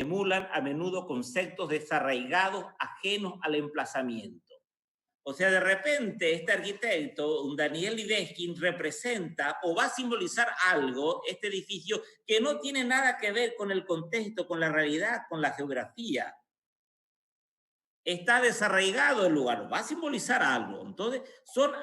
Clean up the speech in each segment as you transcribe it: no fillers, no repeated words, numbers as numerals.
emulan a menudo conceptos desarraigados, ajenos al emplazamiento. O sea, de repente este arquitecto, un Daniel Libeskind, representa o va a simbolizar algo, este edificio, que no tiene nada que ver con el contexto, con la realidad, con la geografía. Está desarraigado el lugar, va a simbolizar algo. Entonces, son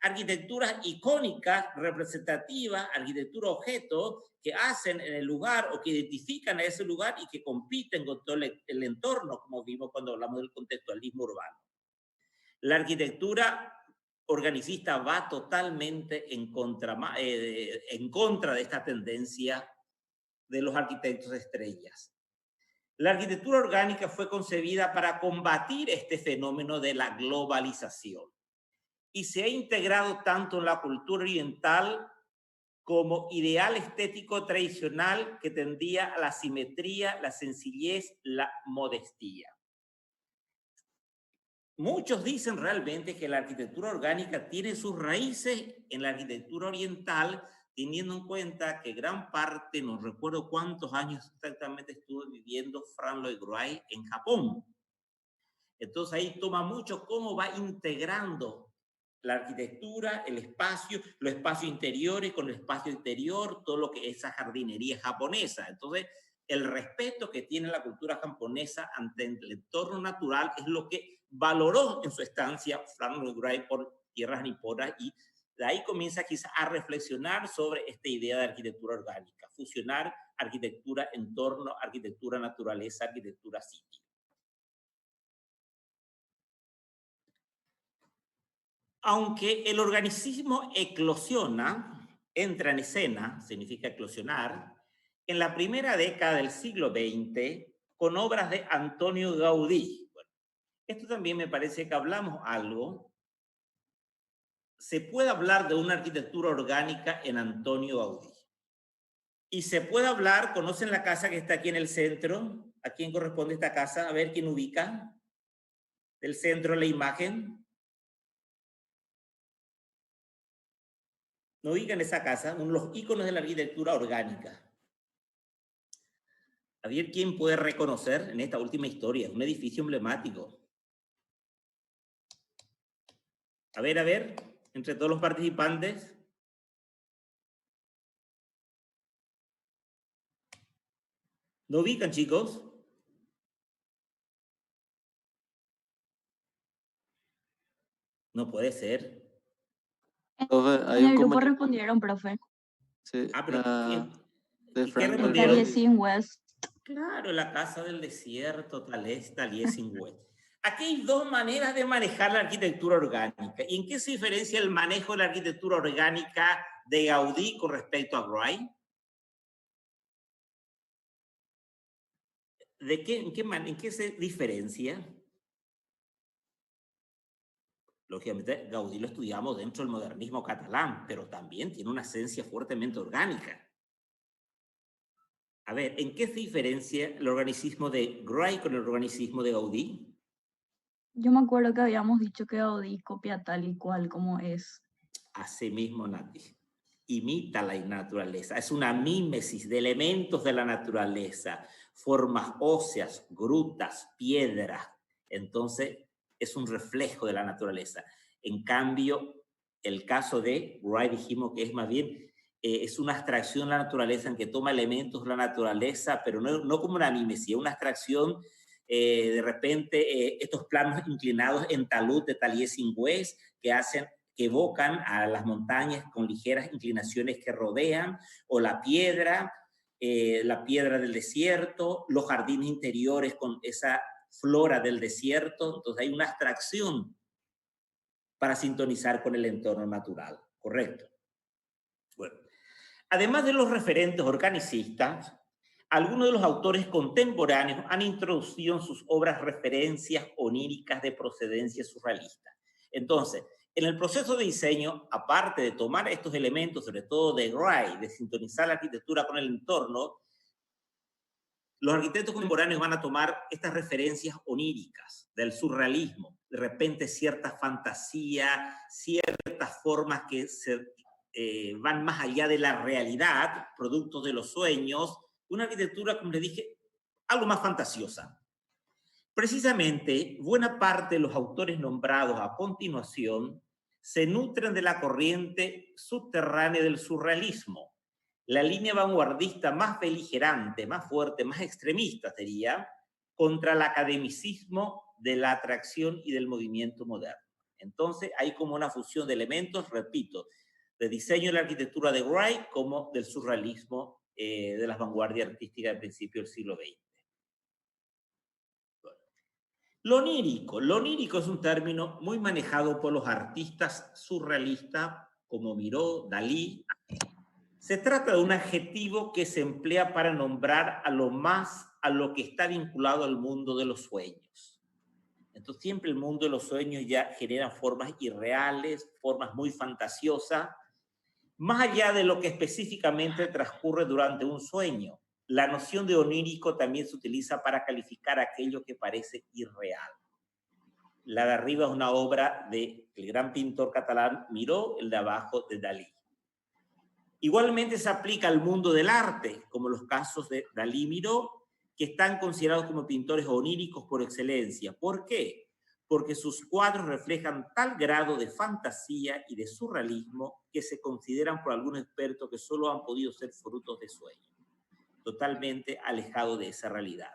arquitecturas icónicas, representativas, arquitectura objeto, que hacen en el lugar o que identifican a ese lugar y que compiten con todo el entorno, como vimos cuando hablamos del contextualismo urbano. La arquitectura organicista va totalmente en contra de esta tendencia de los arquitectos estrellas. La arquitectura orgánica fue concebida para combatir este fenómeno de la globalización y se ha integrado tanto en la cultura oriental como ideal estético tradicional que tendía a la simetría, la sencillez, la modestia. Muchos dicen realmente que la arquitectura orgánica tiene sus raíces en la arquitectura oriental, teniendo en cuenta que gran parte, no recuerdo cuántos años exactamente estuve viviendo Frank Lloyd Wright en Japón. Entonces ahí toma mucho cómo va integrando la arquitectura, el espacio, los espacios interiores con el espacio exterior, todo lo que es esa jardinería japonesa. Entonces, el respeto que tiene la cultura japonesa ante el entorno natural es lo que valoró en su estancia Frank Lloyd Wright por tierras niponas, y de ahí comienza quizás a reflexionar sobre esta idea de arquitectura orgánica, fusionar arquitectura entorno, arquitectura naturaleza, arquitectura sitio. Aunque el organicismo eclosiona, entra en escena, significa eclosionar, en la primera década del siglo XX con obras de Antonio Gaudí. Bueno, esto también me parece que hablamos algo. Se puede hablar de una arquitectura orgánica en Antonio Gaudí. Y se puede hablar, ¿conocen la casa que está aquí en el centro? ¿A quién corresponde esta casa? A ver, ¿quién ubica? Del centro la imagen. No ubican esa casa, uno de los íconos de la arquitectura orgánica. A ver quién puede reconocer en esta última historia, un edificio emblemático. A ver, entre todos los participantes. ¿No ubican, chicos? No puede ser. En el grupo respondieron, profe. Sí, pero de Frank Lloyd Wright. Taliesin West. Claro, la casa del desierto, Taliesin West. Aquí hay dos maneras de manejar la arquitectura orgánica. ¿Y en qué se diferencia el manejo de la arquitectura orgánica de Gaudí con respecto a Wright? ¿En qué se diferencia? Lógicamente, Gaudí lo estudiamos dentro del modernismo catalán, pero también tiene una esencia fuertemente orgánica. A ver, ¿en qué se diferencia el organicismo de Wright con el organicismo de Gaudí? Yo me acuerdo que habíamos dicho que Gaudí copia tal y cual como es. Así mismo, Nati. Imita la naturaleza. Es una mímesis de elementos de la naturaleza, formas óseas, grutas, piedras. Entonces, es un reflejo de la naturaleza. En cambio, el caso de Wright dijimos que es más bien, es una abstracción de la naturaleza en que toma elementos de la naturaleza, pero no como una mímesis, una abstracción. De repente, estos planos inclinados en talud de Taliesin West que evocan a las montañas con ligeras inclinaciones que rodean, o la piedra del desierto, los jardines interiores con esa flora del desierto. Entonces hay una abstracción para sintonizar con el entorno natural, ¿correcto? Bueno, además de los referentes organicistas, algunos de los autores contemporáneos han introducido en sus obras referencias oníricas de procedencia surrealista. Entonces, en el proceso de diseño, aparte de tomar estos elementos, sobre todo de Wright, de sintonizar la arquitectura con el entorno, los arquitectos contemporáneos van a tomar estas referencias oníricas del surrealismo, de repente cierta fantasía, ciertas formas que van más allá de la realidad, productos de los sueños, una arquitectura, como les dije, algo más fantasiosa. Precisamente, buena parte de los autores nombrados a continuación se nutren de la corriente subterránea del surrealismo, la línea vanguardista más beligerante, más fuerte, más extremista, sería, contra el academicismo de la atracción y del movimiento moderno. Entonces, hay como una fusión de elementos, repito, de diseño de la arquitectura de Wright como del surrealismo de las vanguardias artísticas del principio del siglo XX. Lo onírico es un término muy manejado por los artistas surrealistas como Miró, Dalí. Se trata de un adjetivo que se emplea para nombrar a lo que está vinculado al mundo de los sueños. Entonces siempre el mundo de los sueños ya genera formas irreales, formas muy fantasiosas, más allá de lo que específicamente transcurre durante un sueño. La noción de onírico también se utiliza para calificar aquello que parece irreal. La de arriba es una obra del gran pintor catalán Miró, el de abajo de Dalí. Igualmente se aplica al mundo del arte, como los casos de Dalí y Miró, que están considerados como pintores oníricos por excelencia. ¿Por qué? Porque sus cuadros reflejan tal grado de fantasía y de surrealismo que se consideran por algunos expertos que solo han podido ser frutos de sueños, totalmente alejados de esa realidad.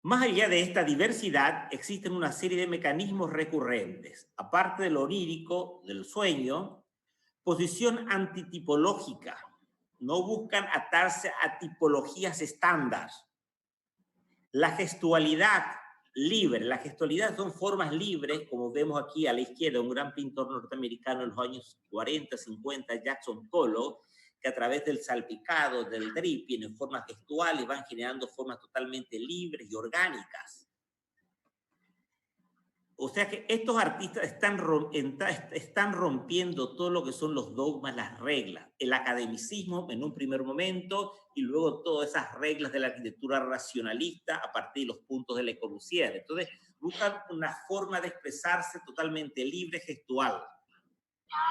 Más allá de esta diversidad, existen una serie de mecanismos recurrentes. Aparte de lo onírico, del sueño, posición antitipológica. No buscan atarse a tipologías estándar. La gestualidad libre. La gestualidad son formas libres, como vemos aquí a la izquierda, un gran pintor norteamericano en los años 40, 50, Jackson Pollock, que a través del salpicado, del dripping, en formas gestuales, van generando formas totalmente libres y orgánicas. O sea que estos artistas están rompiendo todo lo que son los dogmas, las reglas, el academicismo en un primer momento y luego todas esas reglas de la arquitectura racionalista a partir de los puntos de Le Corbusier. Entonces buscan una forma de expresarse totalmente libre, gestual,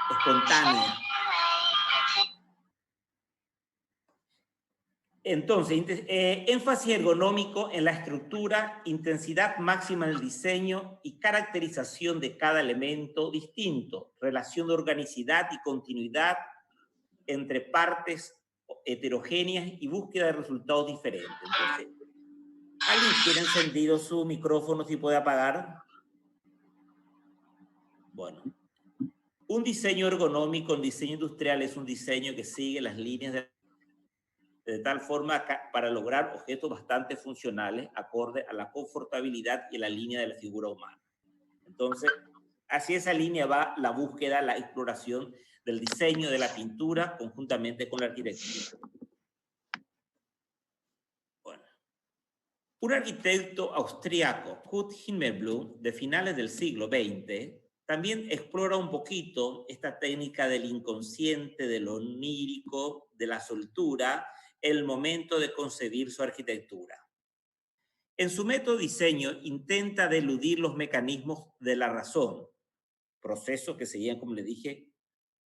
espontánea. Entonces, énfasis ergonómico en la estructura, intensidad máxima del diseño y caracterización de cada elemento distinto, relación de organicidad y continuidad entre partes heterogéneas y búsqueda de resultados diferentes. Entonces, ¿alguien tiene encendido su micrófono si puede apagar? Bueno, un diseño ergonómico en diseño industrial es un diseño que sigue las líneas de tal forma para lograr objetos bastante funcionales, acorde a la confortabilidad y a la línea de la figura humana. Entonces, hacia esa línea va la búsqueda, la exploración del diseño de la pintura conjuntamente con la arquitectura. Bueno, un arquitecto austriaco, Kurt Himmelblum, de finales del siglo XX, también explora un poquito esta técnica del inconsciente, de lo onírico, de la soltura, el momento de concebir su arquitectura. En su método de diseño intenta eludir los mecanismos de la razón, procesos que seguían, como le dije,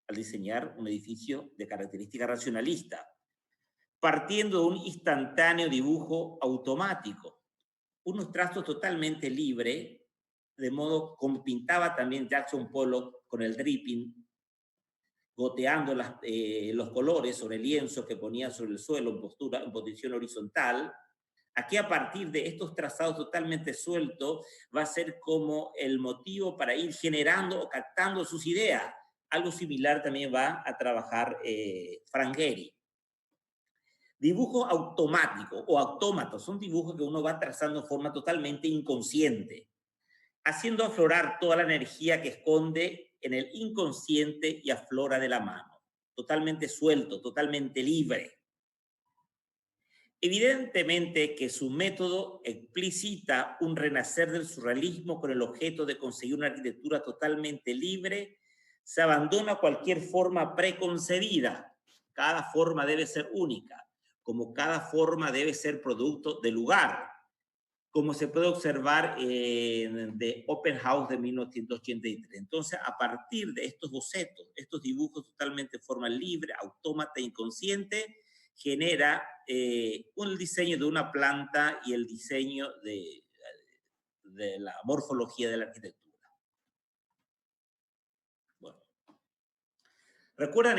al diseñar un edificio de característica racionalista, partiendo de un instantáneo dibujo automático, unos trazos totalmente libres, de modo como pintaba también Jackson Pollock con el dripping, goteando los colores sobre el lienzo que ponía sobre el suelo en posición horizontal. Aquí, a partir de estos trazados totalmente sueltos, va a ser como el motivo para ir generando o captando sus ideas. Algo similar también va a trabajar Frank Gehry. Dibujo automático o autómatos son dibujos que uno va trazando de forma totalmente inconsciente, haciendo aflorar toda la energía que esconde en el inconsciente y aflora de la mano, totalmente suelto, totalmente libre. Evidentemente que su método explicita un renacer del surrealismo con el objeto de conseguir una arquitectura totalmente libre. Se abandona cualquier forma preconcebida. Cada forma debe ser única, como cada forma debe ser producto del lugar, como se puede observar en The Open House de 1983. Entonces, a partir de estos bocetos, estos dibujos totalmente de forma libre, autómata, inconsciente, genera un diseño de una planta y el diseño de la morfología de la arquitectura. Bueno. ¿Recuerdan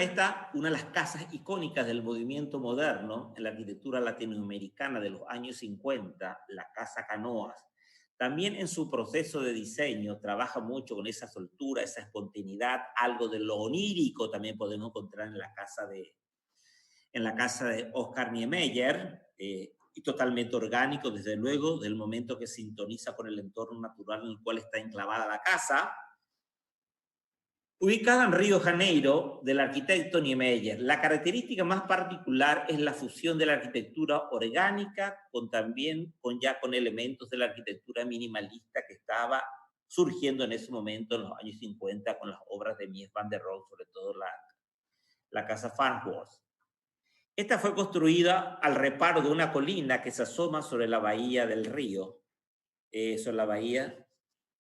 una de las casas icónicas del movimiento moderno en la arquitectura latinoamericana de los años 50, la Casa Canoas? También en su proceso de diseño trabaja mucho con esa soltura, esa espontaneidad, algo de lo onírico también podemos encontrar en la casa de Oscar Niemeyer, y totalmente orgánico, desde luego, del momento que sintoniza con el entorno natural en el cual está enclavada la casa. Ubicada en Río de Janeiro, del arquitecto Niemeyer, la característica más particular es la fusión de la arquitectura orgánica con elementos de la arquitectura minimalista que estaba surgiendo en ese momento, en los años 50, con las obras de Mies van der Rohe, sobre todo la casa Farnworth. Esta fue construida al reparo de una colina que se asoma sobre la bahía del río, sobre la bahía,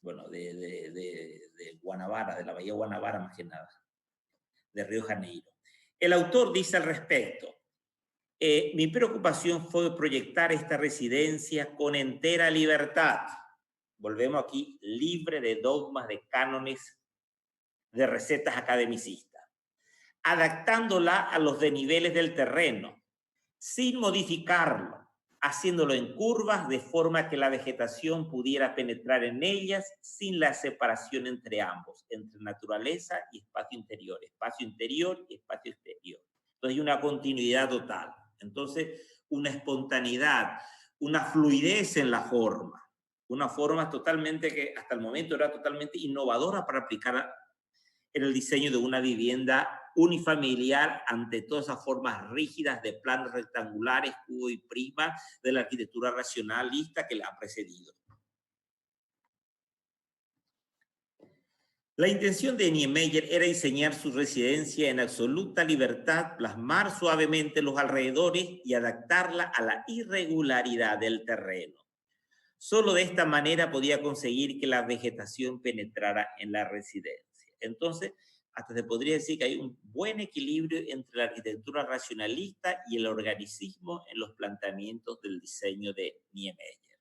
bueno, de Guanabara, de la bahía Guanabara más que nada, de Río de Janeiro. El autor dice al respecto: mi preocupación fue proyectar esta residencia con entera libertad. Volvemos aquí, libre de dogmas, de cánones, de recetas academicistas, adaptándola a los desniveles del terreno, sin modificarlo, haciéndolo en curvas de forma que la vegetación pudiera penetrar en ellas sin la separación entre ambos, entre naturaleza y espacio interior y espacio exterior. Entonces hay una continuidad total. Entonces una espontaneidad, una fluidez en la forma, una forma totalmente que hasta el momento era totalmente innovadora para aplicar en el diseño de una vivienda unifamiliar ante todas esas formas rígidas de planos rectangulares, cubo y prisma de la arquitectura racionalista que la ha precedido. La intención de Niemeyer era diseñar su residencia en absoluta libertad, plasmar suavemente los alrededores y adaptarla a la irregularidad del terreno. Solo de esta manera podía conseguir que la vegetación penetrara en la residencia. Entonces, hasta se podría decir que hay un buen equilibrio entre la arquitectura racionalista y el organicismo en los planteamientos del diseño de Niemeyer.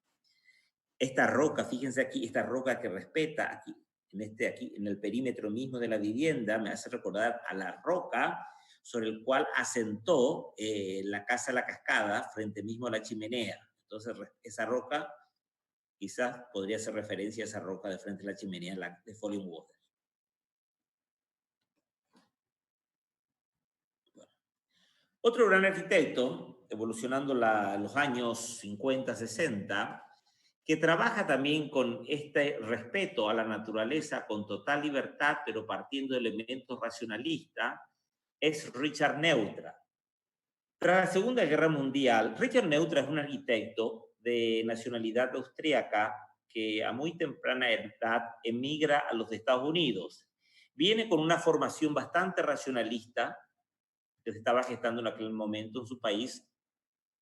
Esta roca, fíjense aquí, esta roca que respeta aquí en el perímetro mismo de la vivienda, me hace recordar a la roca sobre el cual asentó la casa La Cascada frente mismo a la chimenea. Entonces, esa roca quizás podría hacer referencia a esa roca de frente a la chimenea de Falling Water. Bueno. Otro gran arquitecto, evolucionando los años 50, 60, que trabaja también con este respeto a la naturaleza con total libertad, pero partiendo de elementos racionalistas, es Richard Neutra. Tras la Segunda Guerra Mundial, Richard Neutra es un arquitecto de nacionalidad austríaca que a muy temprana edad emigra a los Estados Unidos. Viene con una formación bastante racionalista que se estaba gestando en aquel momento en su país,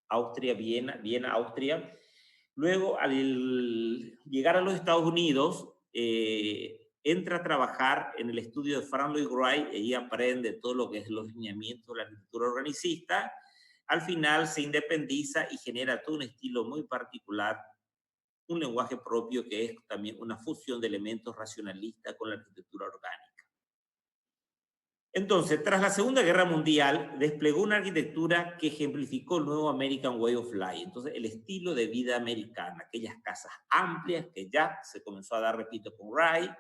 Austria, Viena, Austria. Luego, al llegar a los Estados Unidos, entra a trabajar en el estudio de Frank Lloyd Wright y aprende todo lo que es los lineamientos de la arquitectura organicista. Al final se independiza y genera todo un estilo muy particular, un lenguaje propio que es también una fusión de elementos racionalistas con la arquitectura orgánica. Entonces, tras la Segunda Guerra Mundial, desplegó una arquitectura que ejemplificó el nuevo American Way of Life. Entonces, el estilo de vida americana, aquellas casas amplias que ya se comenzó a dar, repito, con Wright,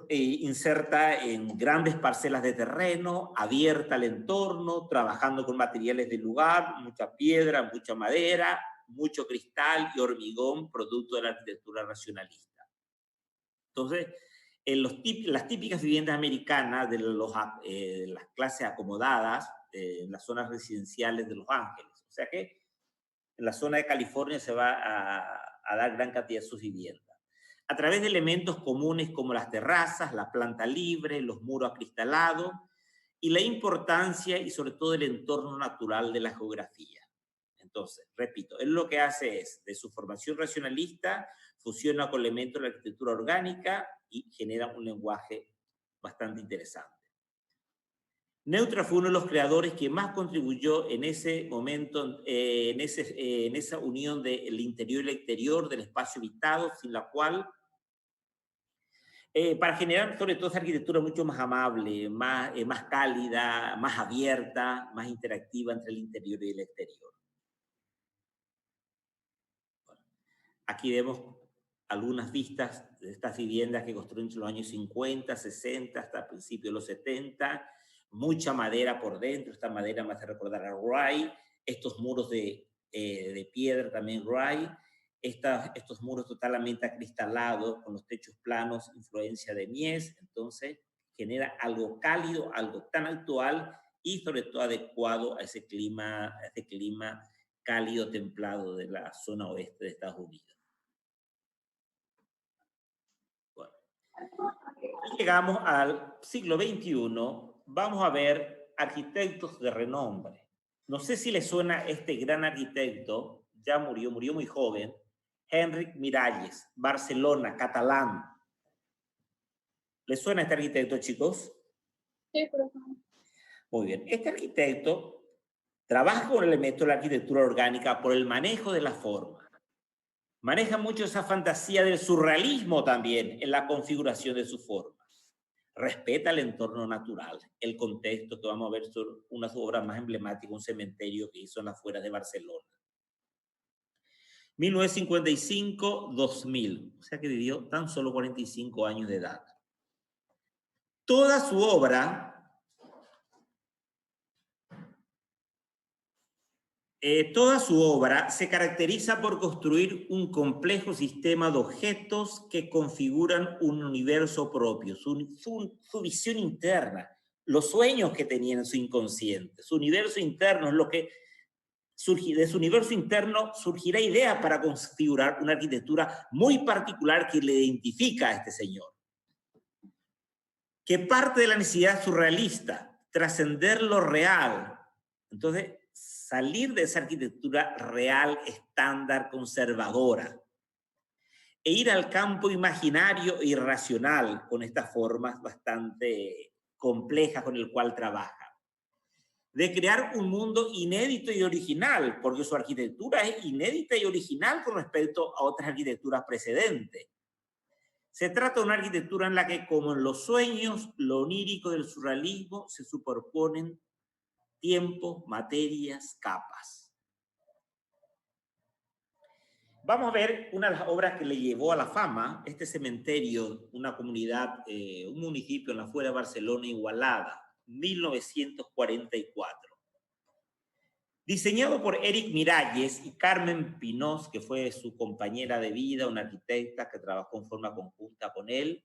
inserta en grandes parcelas de terreno, abierta al entorno, trabajando con materiales del lugar, mucha piedra, mucha madera, mucho cristal y hormigón, producto de la arquitectura racionalista. Entonces, las típicas viviendas americanas de las clases acomodadas en las zonas residenciales de Los Ángeles. O sea que en la zona de California se va a dar gran cantidad de sus viviendas. A través de elementos comunes como las terrazas, la planta libre, los muros acristalados y la importancia y sobre todo el entorno natural de la geografía. Entonces, repito, él lo que hace es, de su formación racionalista, fusiona con elementos de la arquitectura orgánica y genera un lenguaje bastante interesante. Neutra fue uno de los creadores que más contribuyó en ese momento, en esa unión del interior y el exterior del espacio habitado, sin la cual, para generar sobre todo esa arquitectura mucho más amable, más cálida, más abierta, más interactiva entre el interior y el exterior. Bueno, aquí vemos algunas vistas de estas viviendas que construyeron entre los años 50, 60, hasta principios de los 70, mucha madera por dentro, esta madera me hace recordar a Wright, estos muros de piedra también Wright, estos muros totalmente acristalados, con los techos planos, influencia de Mies, entonces genera algo cálido, algo tan actual y sobre todo adecuado a ese clima cálido, templado de la zona oeste de Estados Unidos. Bueno, y llegamos al siglo XXI, vamos a ver arquitectos de renombre. No sé si le suena este gran arquitecto, ya murió muy joven, Enric Miralles, Barcelona, catalán. ¿Le suena este arquitecto, chicos? Sí, profesor. Muy bien. Este arquitecto trabaja con elementos de la arquitectura orgánica por el manejo de la forma. Maneja mucho esa fantasía del surrealismo también en la configuración de sus formas. Respeta el entorno natural, el contexto que vamos a ver sobre una de sus obras más emblemáticas, un cementerio que hizo en las afueras de Barcelona. 1955-2000, o sea que vivió tan solo 45 años de edad. Toda su obra se caracteriza por construir un complejo sistema de objetos que configuran un universo propio, su visión interna, los sueños que tenía en su inconsciente, su universo interno es lo que de su universo interno surgirá idea para configurar una arquitectura muy particular que le identifica a este señor. Que parte de la necesidad surrealista, trascender lo real. Entonces, salir de esa arquitectura real, estándar, conservadora, e ir al campo imaginario e irracional con estas formas bastante complejas con el cual trabaja. De crear un mundo inédito y original, porque su arquitectura es inédita y original con respecto a otras arquitecturas precedentes. Se trata de una arquitectura en la que, como en los sueños, lo onírico del surrealismo se superponen tiempos, materias, capas. Vamos a ver una de las obras que le llevó a la fama, este cementerio, una comunidad, un municipio en la afuera de Barcelona, Igualada, 1944. Diseñado por Enric Miralles y Carmen Pinós, que fue su compañera de vida, una arquitecta que trabajó en forma conjunta con él,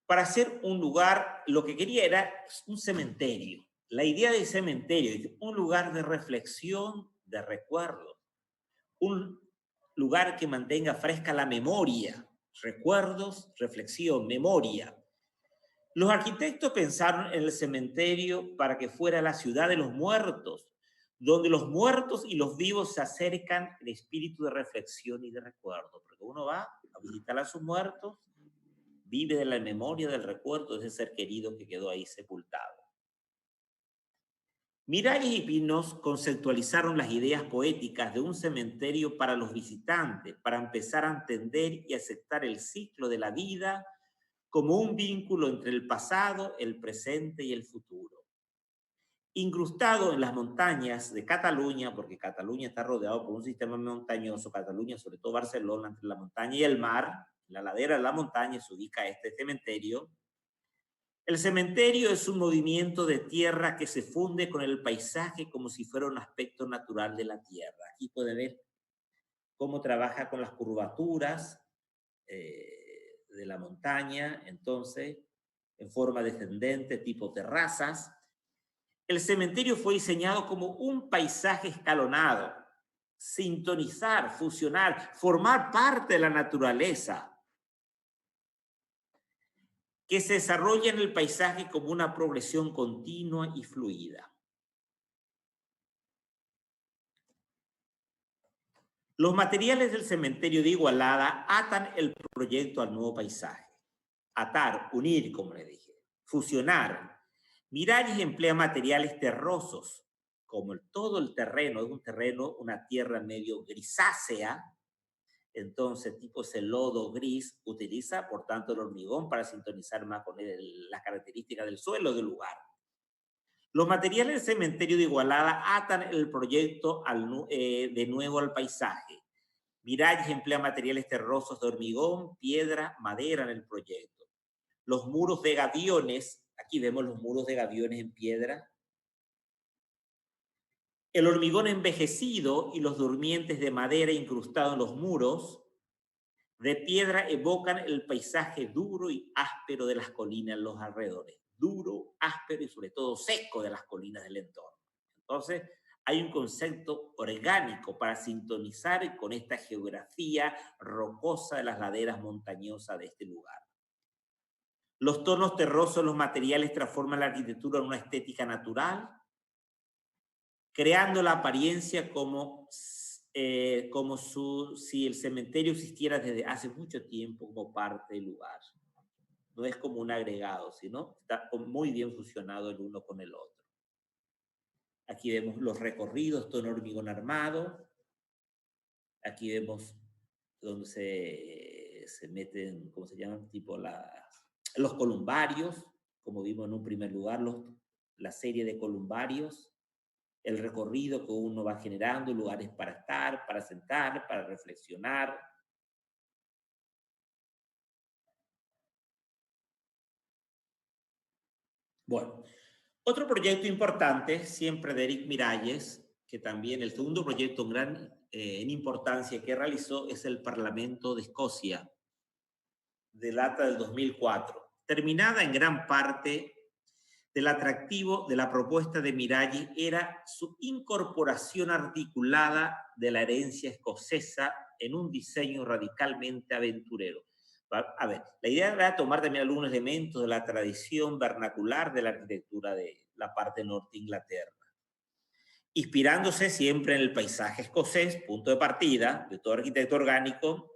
para hacer un lugar, lo que quería era un cementerio. La idea del cementerio es un lugar de reflexión, de recuerdo, un lugar que mantenga fresca la memoria, recuerdos, reflexión, memoria. Los arquitectos pensaron en el cementerio para que fuera la ciudad de los muertos, donde los muertos y los vivos se acercan en espíritu de reflexión y de recuerdo, porque uno va a visitar a sus muertos, vive de la memoria, del recuerdo de ese ser querido que quedó ahí sepultado. Miralles y Pinós conceptualizaron las ideas poéticas de un cementerio para los visitantes, para empezar a entender y aceptar el ciclo de la vida como un vínculo entre el pasado, el presente y el futuro. Incrustado en las montañas de Cataluña, porque Cataluña está rodeado por un sistema montañoso, Cataluña, sobre todo Barcelona, entre la montaña y el mar, la ladera de la montaña se ubica este cementerio. El cementerio es un movimiento de tierra que se funde con el paisaje como si fuera un aspecto natural de la tierra. Aquí puede ver cómo trabaja con las curvaturas de la montaña, entonces, en forma descendente, tipo terrazas. El cementerio fue diseñado como un paisaje escalonado, sintonizar, fusionar, formar parte de la naturaleza, que se desarrolla en el paisaje como una progresión continua y fluida. Los materiales del cementerio de Igualada atan el proyecto al nuevo paisaje. Atar, unir, como le dije, fusionar. Miralles emplea materiales terrosos, como todo el terreno es un terreno, una tierra medio grisácea, entonces tipo ese lodo gris, utiliza por tanto el hormigón para sintonizar más con las características del suelo del lugar. Los materiales del cementerio de Igualada atan el proyecto de nuevo al paisaje. Miralles emplea materiales terrosos de hormigón, piedra, madera en el proyecto. Los muros de gaviones, aquí vemos los muros de gaviones en piedra. El hormigón envejecido y los durmientes de madera incrustados en los muros de piedra evocan el paisaje duro y áspero de las colinas en los alrededores. Duro, áspero y sobre todo seco de las colinas del entorno. Entonces, hay un concepto orgánico para sintonizar con esta geografía rocosa de las laderas montañosas de este lugar. Los tonos terrosos de los materiales transforman la arquitectura en una estética natural, creando la apariencia como si el cementerio existiera desde hace mucho tiempo como parte del lugar. No es como un agregado, sino está muy bien fusionado el uno con el otro. Aquí vemos los recorridos, todo en hormigón armado. Aquí vemos donde se meten, ¿cómo se llaman? Tipo los columbarios, como vimos en un primer lugar, la serie de columbarios, el recorrido que uno va generando, lugares para estar, para sentar, para reflexionar. Bueno, otro proyecto importante, siempre de Eric Miralles, que también el segundo proyecto en importancia que realizó es el Parlamento de Escocia, de data del 2004, terminada en gran parte del atractivo de la propuesta de Miralles era su incorporación articulada de la herencia escocesa en un diseño radicalmente aventurero. A ver, la idea era tomar también algunos elementos de la tradición vernacular de la arquitectura de la parte norte de Inglaterra, inspirándose siempre en el paisaje escocés, punto de partida de todo arquitecto orgánico.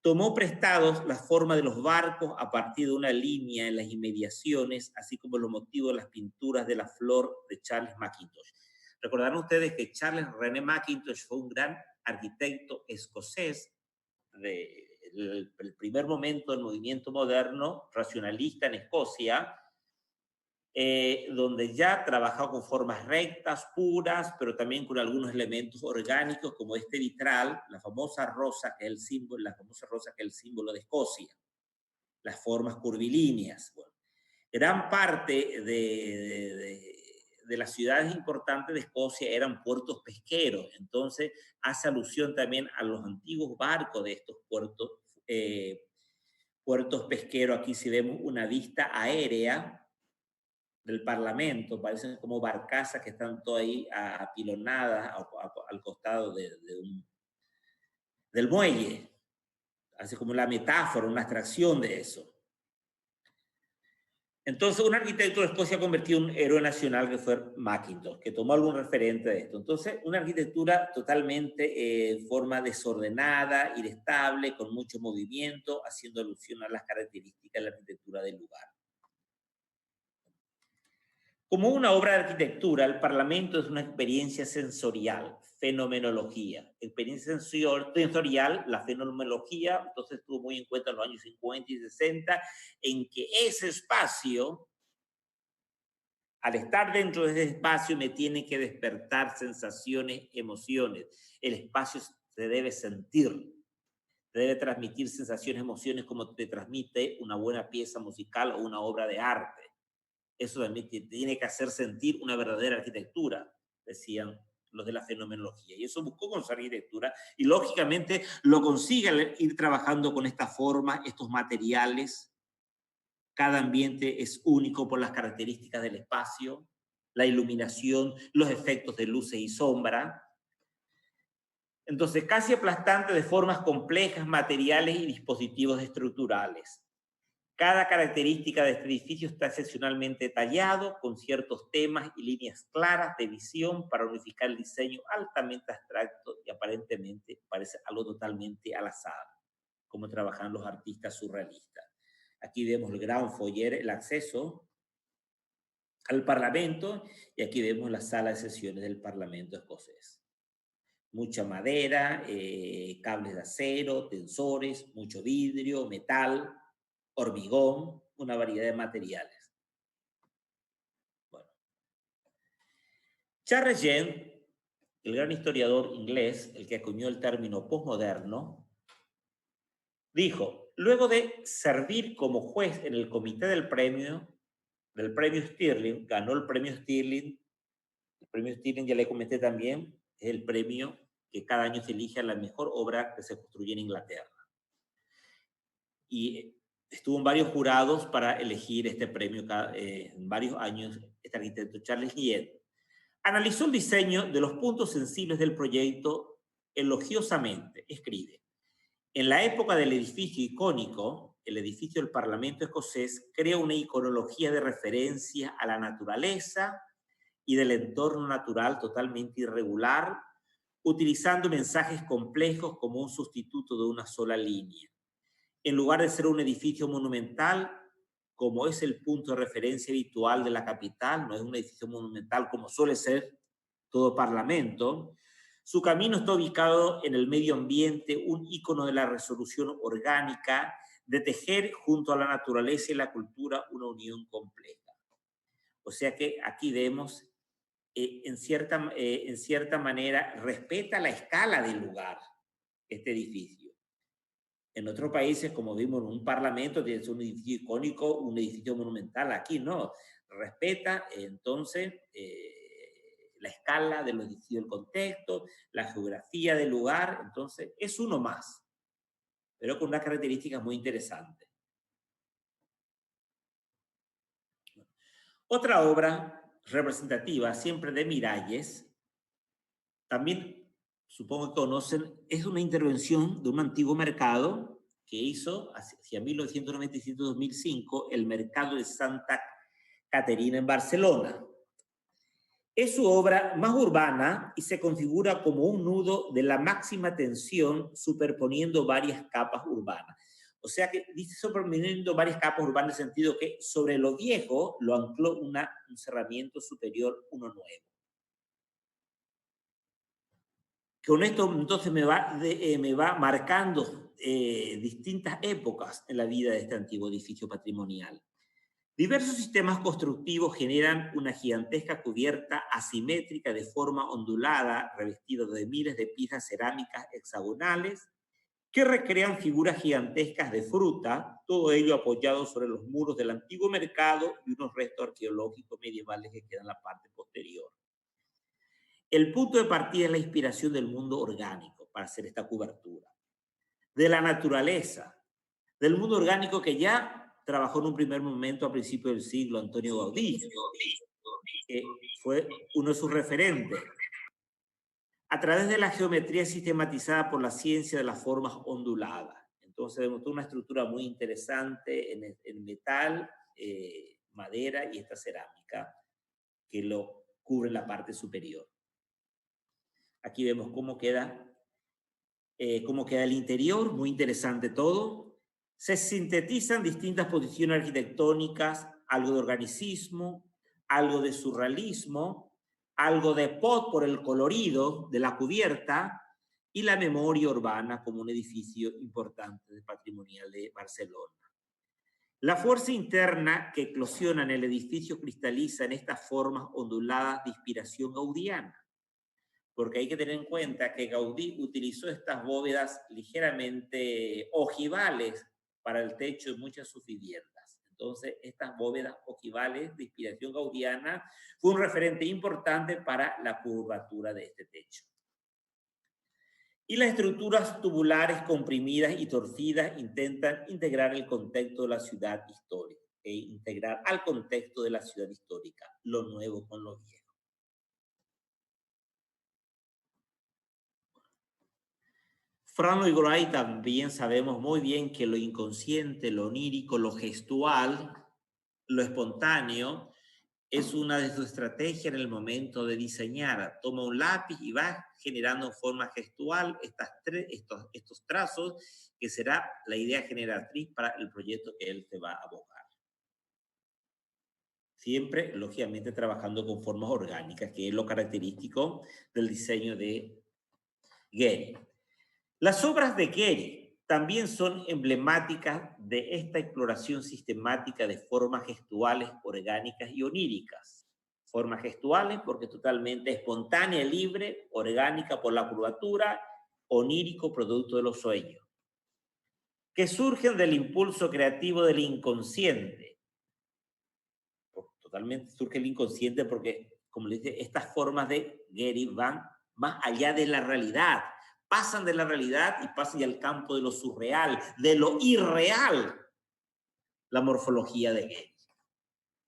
Tomó prestados la forma de los barcos a partir de una línea en las inmediaciones, así como los motivos de las pinturas de la flor de Charles Mackintosh. Recordarán ustedes que Charles René Mackintosh fue un gran arquitecto escocés del primer momento del movimiento moderno, racionalista en Escocia, donde ya trabajaba con formas rectas, puras, pero también con algunos elementos orgánicos, como este vitral, la famosa rosa que es el símbolo de Escocia, las formas curvilíneas. Bueno, gran parte de las ciudades importantes de Escocia eran puertos pesqueros, entonces hace alusión también a los antiguos barcos de estos puertos pesqueros. Aquí si vemos una vista aérea del Parlamento, parecen como barcazas que están todas ahí apilonadas al costado del muelle, así como la metáfora, una abstracción de eso. Entonces, un arquitecto de Escocia convertido en un héroe nacional que fue Mackintosh, que tomó algún referente de esto. Entonces, una arquitectura totalmente forma desordenada, inestable, con mucho movimiento, haciendo alusión a las características de la arquitectura del lugar. Como una obra de arquitectura, el Parlamento es una experiencia sensorial, fenomenología. Experiencia sensorial, la fenomenología, entonces tuvo muy en cuenta en los años 50 y 60, en que ese espacio, al estar dentro de ese espacio, me tiene que despertar sensaciones, emociones. El espacio se debe sentir, debe transmitir sensaciones, emociones, como te transmite una buena pieza musical o una obra de arte. Eso también tiene que hacer sentir una verdadera arquitectura, decían los de la fenomenología. Y eso buscó con su arquitectura y lógicamente lo consigue al ir trabajando con estas formas, estos materiales. Cada ambiente es único por las características del espacio, la iluminación, los efectos de luces y sombra. Entonces, casi aplastante de formas complejas, materiales y dispositivos estructurales. Cada característica de este edificio está excepcionalmente detallado, con ciertos temas y líneas claras de visión para unificar el diseño altamente abstracto y aparentemente parece algo totalmente al azar, como trabajan los artistas surrealistas. Aquí vemos el gran foyer, el acceso al Parlamento, y aquí vemos la sala de sesiones del Parlamento escocés. Mucha madera, cables de acero, tensores, mucho vidrio, metal, hormigón, una variedad de materiales. Bueno. Charles Yent, el gran historiador inglés, el que acuñó el término posmoderno, dijo, luego de servir como juez en el comité del premio Stirling, ganó el premio Stirling. El premio Stirling, ya le comenté también, es el premio que cada año se elige a la mejor obra que se construye en Inglaterra. Y estuvo en varios jurados para elegir este premio en varios años, este arquitecto Charles Yent. Analizó el diseño de los puntos sensibles del proyecto elogiosamente. Escribe, en la época del edificio icónico, el edificio del Parlamento escocés crea una iconología de referencia a la naturaleza y del entorno natural totalmente irregular, utilizando mensajes complejos como un sustituto de una sola línea. En lugar de ser un edificio monumental, como es el punto de referencia habitual de la capital, no es un edificio monumental como suele ser todo parlamento, su camino está ubicado en el medio ambiente, un ícono de la resolución orgánica, de tejer junto a la naturaleza y la cultura una unión compleja. O sea que aquí vemos, en cierta manera, respeta la escala del lugar, este edificio. En otros países, como vimos en un parlamento, tiene un edificio icónico, un edificio monumental. Aquí no, respeta entonces la escala de los edificios, el contexto, la geografía del lugar. Entonces, es uno más, pero con unas características muy interesantes. Otra obra representativa, siempre de Miralles, también supongo que conocen, es una intervención de un antiguo mercado que hizo hacia 1997-2005 el mercado de Santa Caterina en Barcelona. Es su obra más urbana y se configura como un nudo de la máxima tensión superponiendo varias capas urbanas. O sea que dice superponiendo varias capas urbanas en el sentido que sobre lo viejo lo ancló un cerramiento superior, uno nuevo. Con esto entonces me va marcando distintas épocas en la vida de este antiguo edificio patrimonial. Diversos sistemas constructivos generan una gigantesca cubierta asimétrica de forma ondulada, revestida de miles de piezas cerámicas hexagonales que recrean figuras gigantescas de fruta, todo ello apoyado sobre los muros del antiguo mercado y unos restos arqueológicos medievales que quedan en la parte posterior. El punto de partida es la inspiración del mundo orgánico para hacer esta cobertura. De la naturaleza, del mundo orgánico que ya trabajó en un primer momento a principios del siglo Antonio Gaudí, que fue uno de sus referentes. A través de la geometría sistematizada por la ciencia de las formas onduladas. Entonces vemos una estructura muy interesante en metal, madera y esta cerámica que lo cubre en la parte superior. Aquí vemos cómo queda el interior, muy interesante todo. Se sintetizan distintas posiciones arquitectónicas, algo de organicismo, algo de surrealismo, algo de pot por el colorido de la cubierta y la memoria urbana como un edificio importante patrimonial de Barcelona. La fuerza interna que eclosiona en el edificio cristaliza en estas formas onduladas de inspiración gaudiana. Porque hay que tener en cuenta que Gaudí utilizó estas bóvedas ligeramente ojivales para el techo de muchas de sus viviendas. Entonces, estas bóvedas ojivales de inspiración gaudiana fue un referente importante para la curvatura de este techo. Y las estructuras tubulares comprimidas y torcidas intentan integrar el contexto de la ciudad histórica, integrar al contexto de la ciudad histórica, lo nuevo con lo viejo. Fran Lloyd Wright también sabemos muy bien que lo inconsciente, lo onírico, lo gestual, lo espontáneo, es una de sus estrategias en el momento de diseñar. Toma un lápiz y va generando en forma gestual estos trazos, que será la idea generatriz para el proyecto que él te va a abocar. Siempre, lógicamente, trabajando con formas orgánicas, que es lo característico del diseño de Gehry. Las obras de Gehry también son emblemáticas de esta exploración sistemática de formas gestuales, orgánicas y oníricas. Formas gestuales porque es totalmente espontánea, libre, orgánica por la curvatura, onírico producto de los sueños, que surgen del impulso creativo del inconsciente. Totalmente surge el inconsciente porque, como les dije, estas formas de Gehry van más allá de la realidad, pasan de la realidad y pasan ya al campo de lo surreal, de lo irreal, la morfología de Gehry,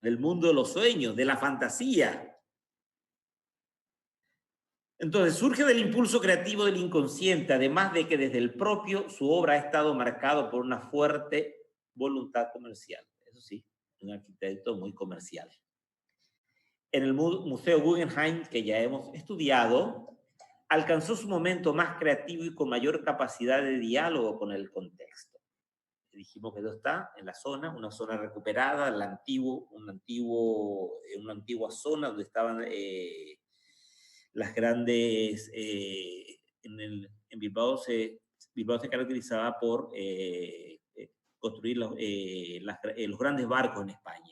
del mundo de los sueños, de la fantasía. Entonces, surge del impulso creativo del inconsciente, además de que desde el propio su obra ha estado marcado por una fuerte voluntad comercial. Eso sí, un arquitecto muy comercial. En el Museo Guggenheim, que ya hemos estudiado, alcanzó su momento más creativo y con mayor capacidad de diálogo con el contexto. Dijimos que esto está en la zona, una zona recuperada, una antigua zona donde estaban las grandes... en Bilbao se caracterizaba por construir los grandes barcos en España.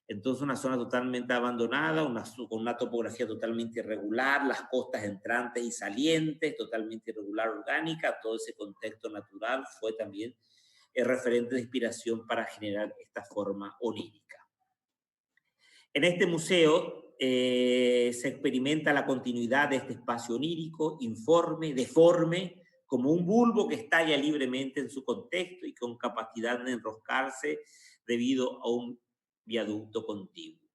Entonces una zona totalmente abandonada, con una topografía totalmente irregular, las costas entrantes y salientes, totalmente irregular, orgánica, todo ese contexto natural fue también el referente de inspiración para generar esta forma onírica. En este museo se experimenta la continuidad de este espacio onírico, informe, deforme, como un bulbo que estalla libremente en su contexto y con capacidad de enroscarse debido a un viaducto contiguo,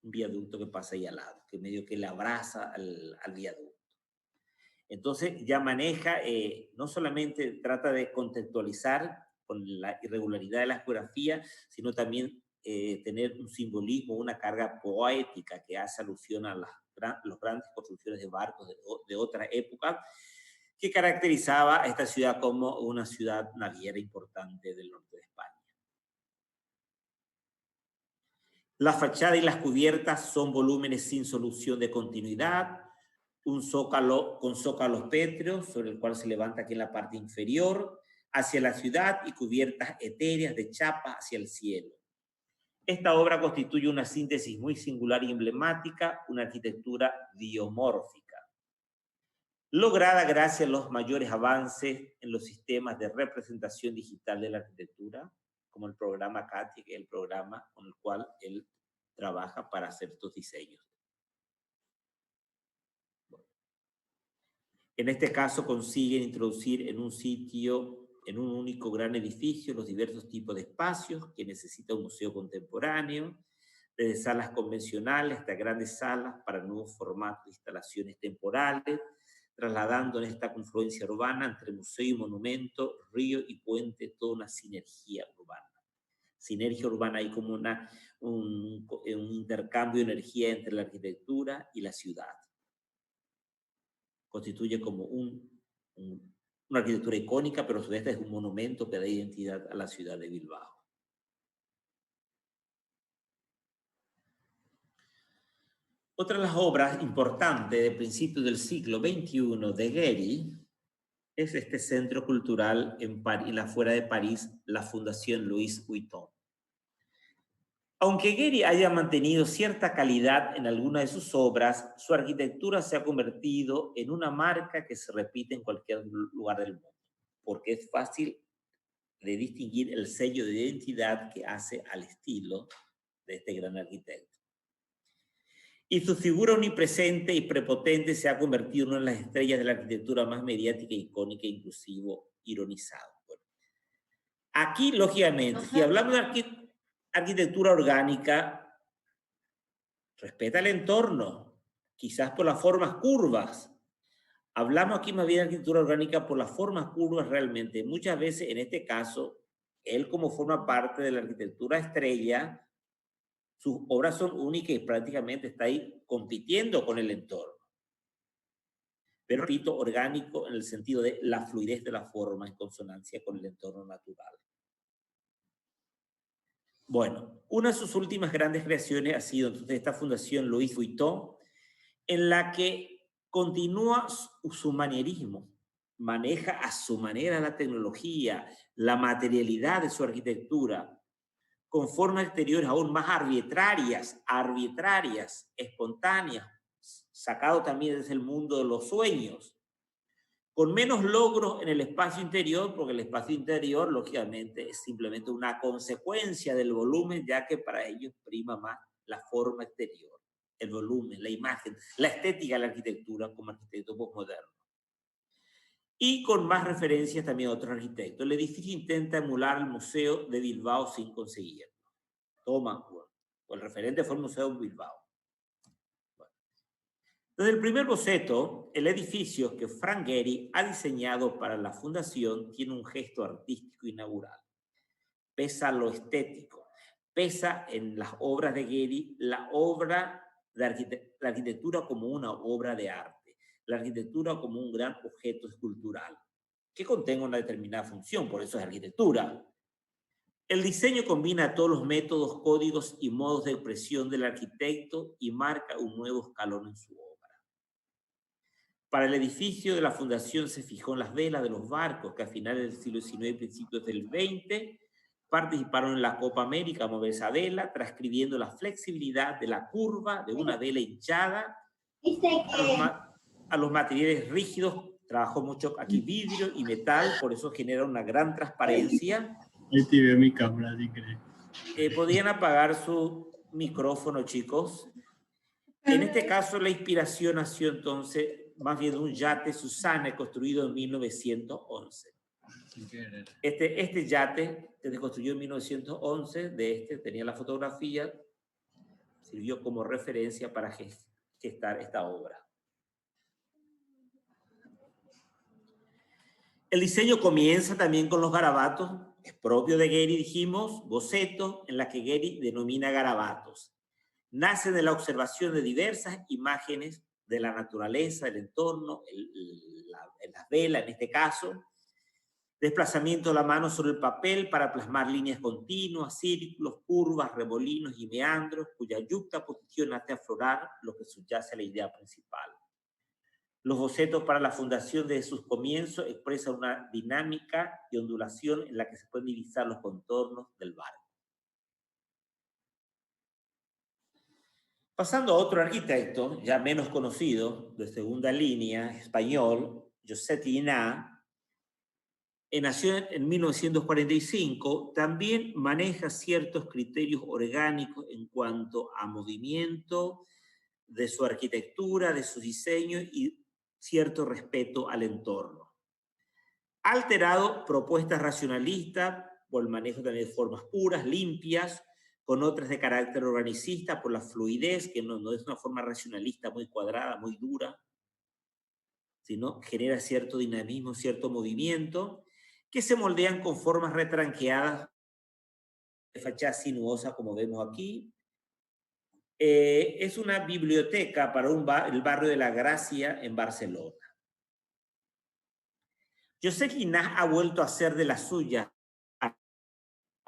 un viaducto que pasa ahí al lado, que medio que le abraza al viaducto. Entonces ya maneja, no solamente trata de contextualizar con la irregularidad de la geografía, sino también tener un simbolismo, una carga poética que hace alusión a las grandes construcciones de barcos de otra época, que caracterizaba a esta ciudad como una ciudad naviera importante del norte de España. La fachada y las cubiertas son volúmenes sin solución de continuidad, un zócalo con zócalos pétreos sobre el cual se levanta aquí en la parte inferior hacia la ciudad y cubiertas etéreas de chapa hacia el cielo. Esta obra constituye una síntesis muy singular y emblemática, una arquitectura diomórfica, lograda gracias a los mayores avances en los sistemas de representación digital de la arquitectura, como el programa CATI, que es el programa con el cual él trabaja para hacer estos diseños. Bueno. En este caso consiguen introducir en un sitio, en un único gran edificio, los diversos tipos de espacios que necesita un museo contemporáneo, desde salas convencionales hasta grandes salas para nuevos formatos de instalaciones temporales, trasladando en esta confluencia urbana entre museo y monumento, río y puente, toda una sinergia urbana. Sinergia urbana hay como un intercambio de energía entre la arquitectura y la ciudad. Constituye como una arquitectura icónica, pero a su vez es un monumento que da identidad a la ciudad de Bilbao. Otra de las obras importantes de principios del siglo XXI de Gehry es este centro cultural en la afuera de París, la Fundación Louis Vuitton. Aunque Gehry haya mantenido cierta calidad en algunas de sus obras, su arquitectura se ha convertido en una marca que se repite en cualquier lugar del mundo, porque es fácil de distinguir el sello de identidad que hace al estilo de este gran arquitecto. Y su figura omnipresente y prepotente se ha convertido en una de las estrellas de la arquitectura más mediática, icónica e inclusivo, ironizado. Bueno, aquí, lógicamente, si hablamos de arquitectura orgánica, respeta el entorno, quizás por las formas curvas. Hablamos aquí más bien de arquitectura orgánica por las formas curvas realmente. Muchas veces, en este caso, él como forma parte de la arquitectura estrella, sus obras son únicas y prácticamente está ahí compitiendo con el entorno. Pero repito, orgánico en el sentido de la fluidez de la forma en consonancia con el entorno natural. Bueno, una de sus últimas grandes creaciones ha sido entonces esta fundación Louis Vuitton, en la que continúa su manierismo, maneja a su manera la tecnología, la materialidad de su arquitectura, con formas exteriores aún más arbitrarias, espontáneas, sacado también desde el mundo de los sueños, con menos logros en el espacio interior, porque el espacio interior, lógicamente, es simplemente una consecuencia del volumen, ya que para ellos prima más la forma exterior, el volumen, la imagen, la estética de la arquitectura como arquitecto postmoderno. Y con más referencias también a otros arquitectos. El edificio intenta emular el Museo de Bilbao sin conseguirlo. Toma, o el referente fue el Museo de Bilbao. Desde el primer boceto, el edificio que Frank Gehry ha diseñado para la fundación tiene un gesto artístico inaugural. Pesa lo estético, pesa en las obras de Gehry la arquitectura como una obra de arte, la arquitectura como un gran objeto escultural que contenga una determinada función, por eso es arquitectura. El diseño combina todos los métodos, códigos y modos de expresión del arquitecto y marca un nuevo escalón en su obra. Para el edificio de la fundación se fijó en las velas de los barcos que a finales del siglo XIX y principios del XX participaron en la Copa América a mover esa vela, transcribiendo la flexibilidad de la curva de una vela hinchada a los materiales rígidos. Trabajó mucho aquí vidrio y metal, por eso genera una gran transparencia. Ahí te veo mi cámara, ¿sí crees? Podían apagar su micrófono, chicos. En este caso, la inspiración nació entonces más bien de un yate Susanne construido en 1911. Este yate que se construyó en 1911, tenía la fotografía, sirvió como referencia para gestar esta obra. El diseño comienza también con los garabatos, es propio de Gehry, dijimos, bocetos en la que Gehry denomina garabatos. Nace de la observación de diversas imágenes de la naturaleza, del entorno, las velas en este caso, desplazamiento de la mano sobre el papel para plasmar líneas continuas, círculos, curvas, remolinos y meandros, cuya yuxtaposición hace aflorar lo que subyace a la idea principal. Los bocetos para la fundación desde sus comienzos expresan una dinámica y ondulación en la que se pueden divisar los contornos del barco. Pasando a otro arquitecto, ya menos conocido, de segunda línea, español, Josep Llinà, nació en 1945, también maneja ciertos criterios orgánicos en cuanto a movimiento de su arquitectura, de su diseño y cierto respeto al entorno. Ha alterado propuestas racionalistas por el manejo también de formas puras, limpias, con otras de carácter organicista por la fluidez, que no es una forma racionalista muy cuadrada, muy dura, sino genera cierto dinamismo, cierto movimiento, que se moldean con formas retranqueadas, de fachada sinuosa, como vemos aquí. Es una biblioteca para el barrio de La Gracia en Barcelona. Josep Llinà ha vuelto a hacer de la suya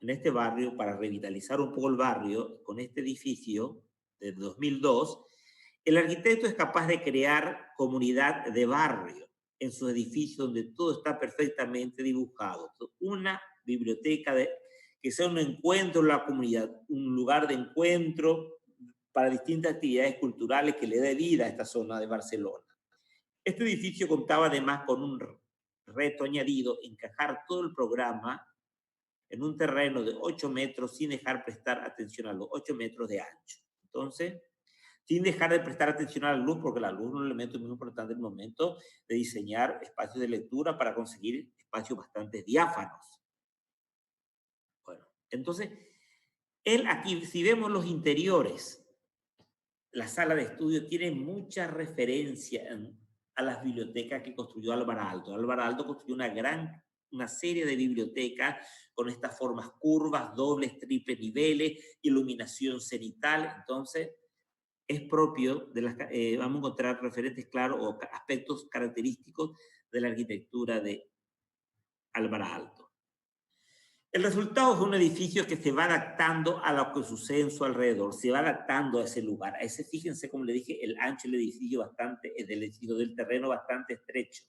en este barrio para revitalizar un poco el barrio con este edificio de 2002. El arquitecto es capaz de crear comunidad de barrio en sus edificios donde todo está perfectamente dibujado. Una biblioteca que sea un encuentro en la comunidad, un lugar de encuentro para distintas actividades culturales que le dé vida a esta zona de Barcelona. Este edificio contaba además con un reto añadido, encajar todo el programa en un terreno de 8 metros sin dejar prestar atención a los 8 metros de ancho. Entonces, sin dejar de prestar atención a la luz, porque la luz es un elemento muy importante en el momento de diseñar espacios de lectura para conseguir espacios bastante diáfanos. Bueno, entonces, él aquí, si vemos los interiores, la sala de estudio tiene mucha referencia a las bibliotecas que construyó Álvaro Aalto. Álvaro Aalto construyó una serie de bibliotecas con estas formas curvas, dobles, triples niveles, iluminación cenital. Entonces, es propio de las, vamos a encontrar referentes claros o aspectos característicos de la arquitectura de Álvaro Aalto. El resultado es un edificio que se va adaptando a lo que sucede en su alrededor, se va adaptando a ese lugar. A ese, fíjense, como le dije, el ancho del edificio bastante, del terreno bastante estrecho.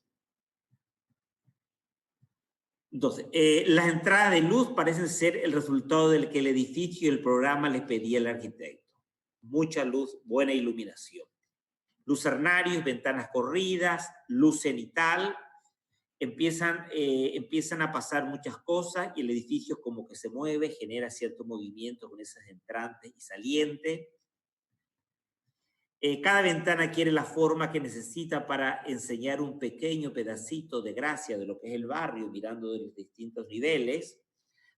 Entonces, las entradas de luz parecen ser el resultado del que el edificio y el programa les pedía al arquitecto. Mucha luz, buena iluminación. Lucernarios, ventanas corridas, luz cenital. Empiezan a pasar muchas cosas y el edificio como que se mueve, genera cierto movimiento con esas entrantes y salientes. Cada ventana quiere la forma que necesita para enseñar un pequeño pedacito de gracia de lo que es el barrio, mirando de los distintos niveles,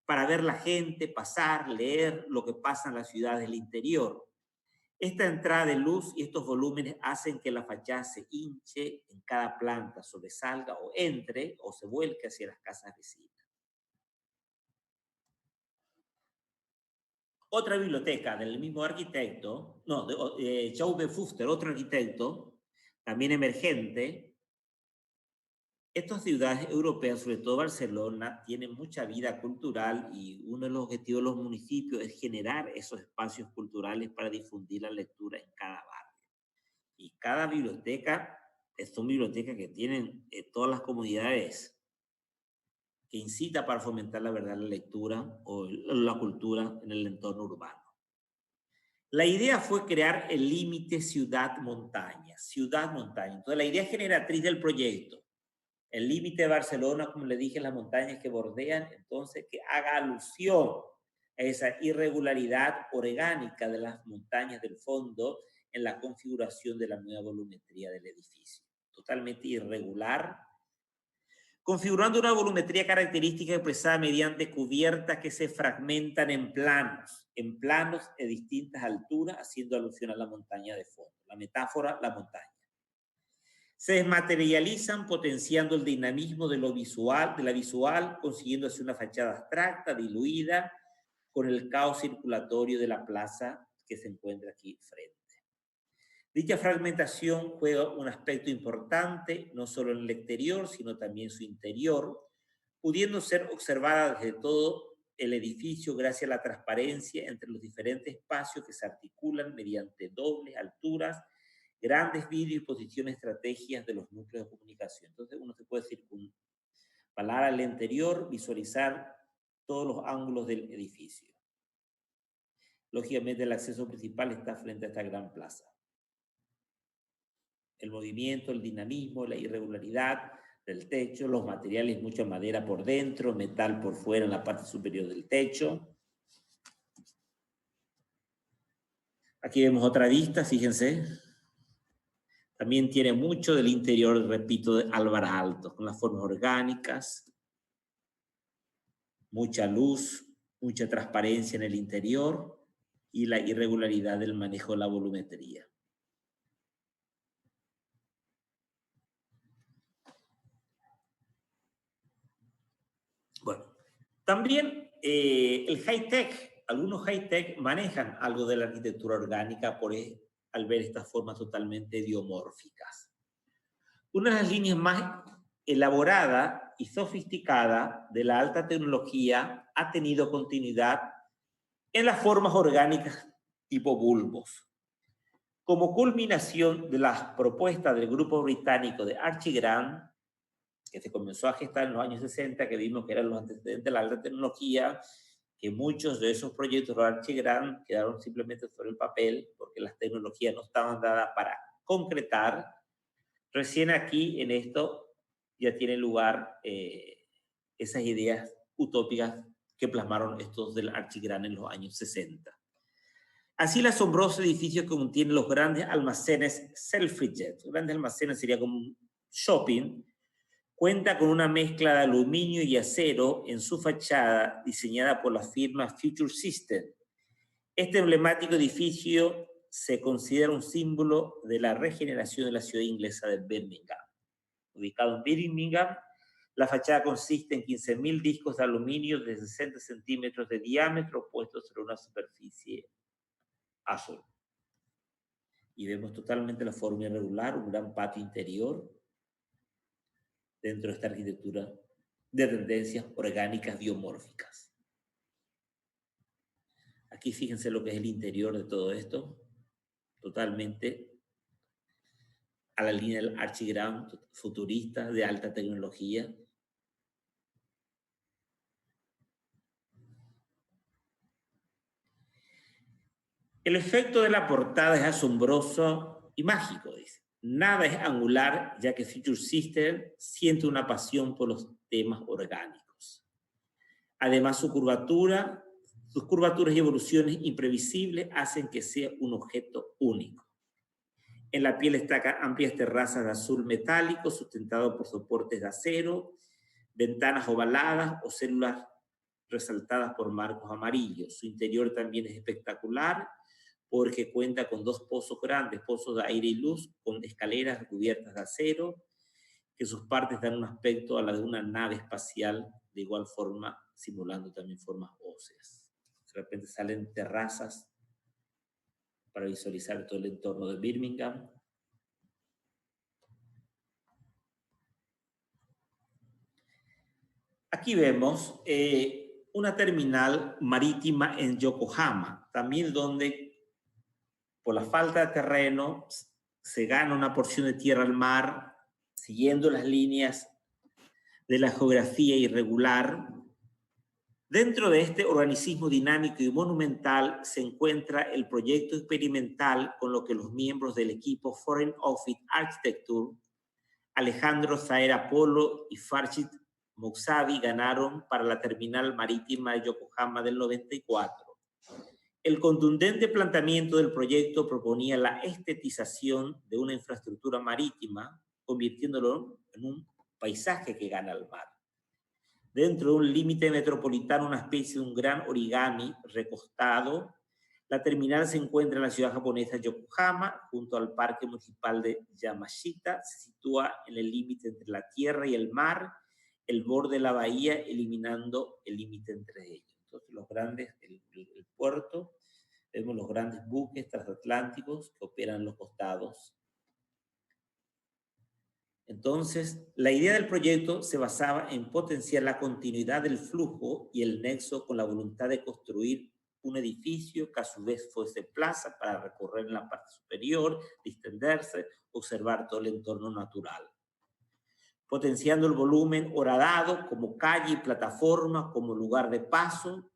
para ver la gente pasar, leer lo que pasa en las ciudades del interior. Esta entrada de luz y estos volúmenes hacen que la fachada se hinche en cada planta, sobresalga o entre o se vuelque hacia las casas vecinas. Otra biblioteca del mismo arquitecto, Jaume Fuster, otro arquitecto, también emergente. Estas ciudades europeas, sobre todo Barcelona, tienen mucha vida cultural y uno de los objetivos de los municipios es generar esos espacios culturales para difundir la lectura en cada barrio. Y cada biblioteca, son bibliotecas que tienen todas las comunidades que incita para fomentar la verdad la lectura o la cultura en el entorno urbano. La idea fue crear el límite ciudad-montaña, ciudad-montaña. Entonces la idea generatriz del proyecto, el límite de Barcelona, como le dije, las montañas que bordean, entonces que haga alusión a esa irregularidad orgánica de las montañas del fondo en la configuración de la nueva volumetría del edificio. Totalmente irregular, configurando una volumetría característica expresada mediante cubiertas que se fragmentan en planos de distintas alturas, haciendo alusión a la montaña de fondo. La metáfora, la montaña. Se desmaterializan potenciando el dinamismo de la visual, consiguiendo así una fachada abstracta, diluida, con el caos circulatorio de la plaza que se encuentra aquí frente. Dicha fragmentación juega un aspecto importante, no solo en el exterior, sino también en su interior, pudiendo ser observada desde todo el edificio gracias a la transparencia entre los diferentes espacios que se articulan mediante dobles alturas, grandes vídeos y posiciones estrategias de los núcleos de comunicación. Entonces uno se puede circunvalar al interior, visualizar todos los ángulos del edificio. Lógicamente el acceso principal está frente a esta gran plaza. El movimiento, el dinamismo, la irregularidad del techo, los materiales, mucha madera por dentro, metal por fuera en la parte superior del techo. Aquí vemos otra vista, fíjense. También tiene mucho del interior, repito, de Álvara Aalto, con las formas orgánicas, mucha luz, mucha transparencia en el interior y la irregularidad del manejo de la volumetría. Bueno, también el high-tech, algunos high-tech manejan algo de la arquitectura orgánica al ver estas formas totalmente diomórficas. Una de las líneas más elaborada y sofisticada de la alta tecnología ha tenido continuidad en las formas orgánicas tipo bulbos. Como culminación de las propuestas del grupo británico de Archie Grant, que se comenzó a gestar en los años 60, que vimos que eran los antecedentes de la alta tecnología, que muchos de esos proyectos de Archie Grant quedaron simplemente sobre el papel porque las tecnologías no estaban dadas para concretar. Recién aquí, en esto, ya tienen lugar esas ideas utópicas que plasmaron estos del Archie Grant en los años 60. Así, el asombroso edificio que contiene los grandes almacenes Selfridges, grandes almacenes sería como un shopping, cuenta con una mezcla de aluminio y acero en su fachada diseñada por la firma Future System. Este emblemático edificio se considera un símbolo de la regeneración de la ciudad inglesa de Birmingham. Ubicado en Birmingham, la fachada consiste en 15.000 discos de aluminio de 60 centímetros de diámetro puestos sobre una superficie azul. Y vemos totalmente la forma irregular, un gran patio interior dentro de esta arquitectura de tendencias orgánicas biomórficas. Aquí fíjense lo que es el interior de todo esto, totalmente a la línea del Archigram futurista de alta tecnología. El efecto de la portada es asombroso y mágico, dice. Nada es angular, ya que Future System siente una pasión por los temas orgánicos. Además, sus curvaturas y evoluciones imprevisibles hacen que sea un objeto único. En la piel destacan amplias terrazas de azul metálico sustentado por soportes de acero, ventanas ovaladas o células resaltadas por marcos amarillos. Su interior también es espectacular porque cuenta con 2 pozos grandes, pozos de aire y luz, con escaleras recubiertas de acero, que sus partes dan un aspecto a la de una nave espacial, de igual forma simulando también formas óseas. De repente salen terrazas para visualizar todo el entorno de Birmingham. Aquí vemos una terminal marítima en Yokohama, también donde por la falta de terreno se gana una porción de tierra al mar, siguiendo las líneas de la geografía irregular. Dentro de este organicismo dinámico y monumental se encuentra el proyecto experimental con lo que los miembros del equipo Foreign Office Architecture, Alejandro Zaera Polo y Farshid Moghsavi, ganaron para la terminal marítima de Yokohama del 94. El contundente planteamiento del proyecto proponía la estetización de una infraestructura marítima, convirtiéndolo en un paisaje que gana al mar. Dentro de un límite metropolitano, una especie de un gran origami recostado, la terminal se encuentra en la ciudad japonesa de Yokohama, junto al parque municipal de Yamashita. Se sitúa en el límite entre la tierra y el mar, el borde de la bahía, eliminando el límite entre ellos. Entonces, los grandes, el puerto, vemos los grandes buques transatlánticos que operan en los costados. Entonces, la idea del proyecto se basaba en potenciar la continuidad del flujo y el nexo con la voluntad de construir un edificio que a su vez fuese plaza para recorrer en la parte superior, distenderse, observar todo el entorno natural. Potenciando el volumen horadado como calle y plataforma, como lugar de paso,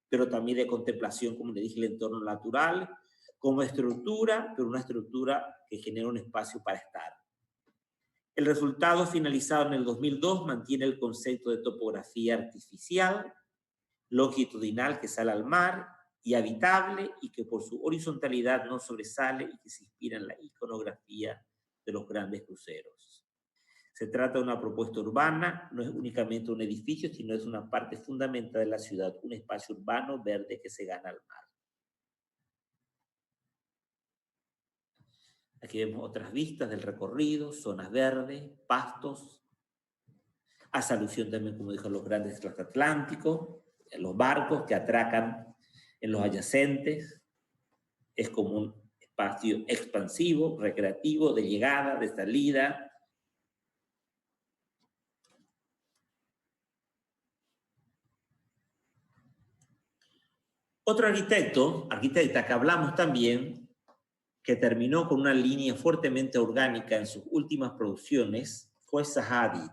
pero también de contemplación, como le dije, el entorno natural, como estructura, pero una estructura que genera un espacio para estar. El resultado finalizado en el 2002 mantiene el concepto de topografía artificial, longitudinal que sale al mar y habitable y que por su horizontalidad no sobresale y que se inspira en la iconografía de los grandes cruceros. Se trata de una propuesta urbana, no es únicamente un edificio, sino es una parte fundamental de la ciudad, un espacio urbano verde que se gana al mar. Aquí vemos otras vistas del recorrido, zonas verdes, pastos. Hace alusión también, como dijo, a los grandes transatlánticos, a los barcos que atracan en los adyacentes. Es como un espacio expansivo, recreativo, de llegada, de salida. Otro arquitecta que hablamos también, que terminó con una línea fuertemente orgánica en sus últimas producciones, fue Zaha Hadid,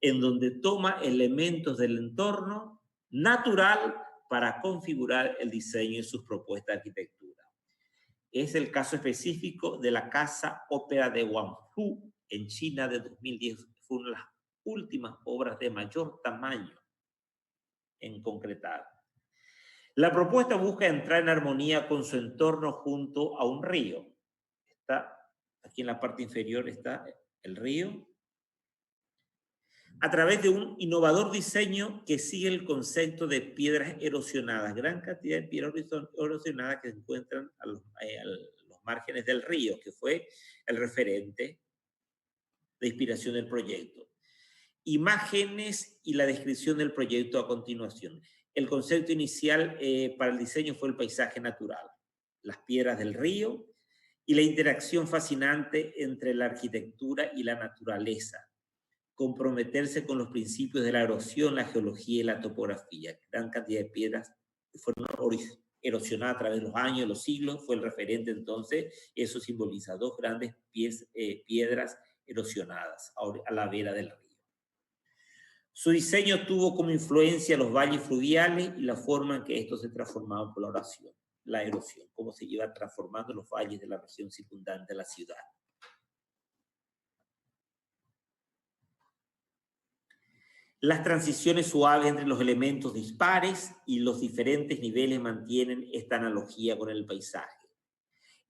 en donde toma elementos del entorno natural para configurar el diseño y sus propuestas de arquitectura. Es el caso específico de la Casa Ópera de Guangzhou, en China, de 2010. Fue una de las últimas obras de mayor tamaño en concretar. La propuesta busca entrar en armonía con su entorno junto a un río. Aquí en la parte inferior está el río. A través de un innovador diseño que sigue el concepto de piedras erosionadas, gran cantidad de piedras erosionadas que se encuentran a los márgenes del río, que fue el referente de inspiración del proyecto. Imágenes y la descripción del proyecto a continuación. El concepto inicial para el diseño fue el paisaje natural, las piedras del río y la interacción fascinante entre la arquitectura y la naturaleza. Comprometerse con los principios de la erosión, la geología y la topografía. Gran cantidad de piedras que fueron erosionada a través de los años, los siglos, fue el referente entonces. Eso simboliza dos grandes piedras erosionadas a la vera del río. Su diseño tuvo como influencia los valles fluviales y la forma en que estos se transformaban por la erosión, cómo se iba transformando los valles de la región circundante a la ciudad. Las transiciones suaves entre los elementos dispares y los diferentes niveles mantienen esta analogía con el paisaje.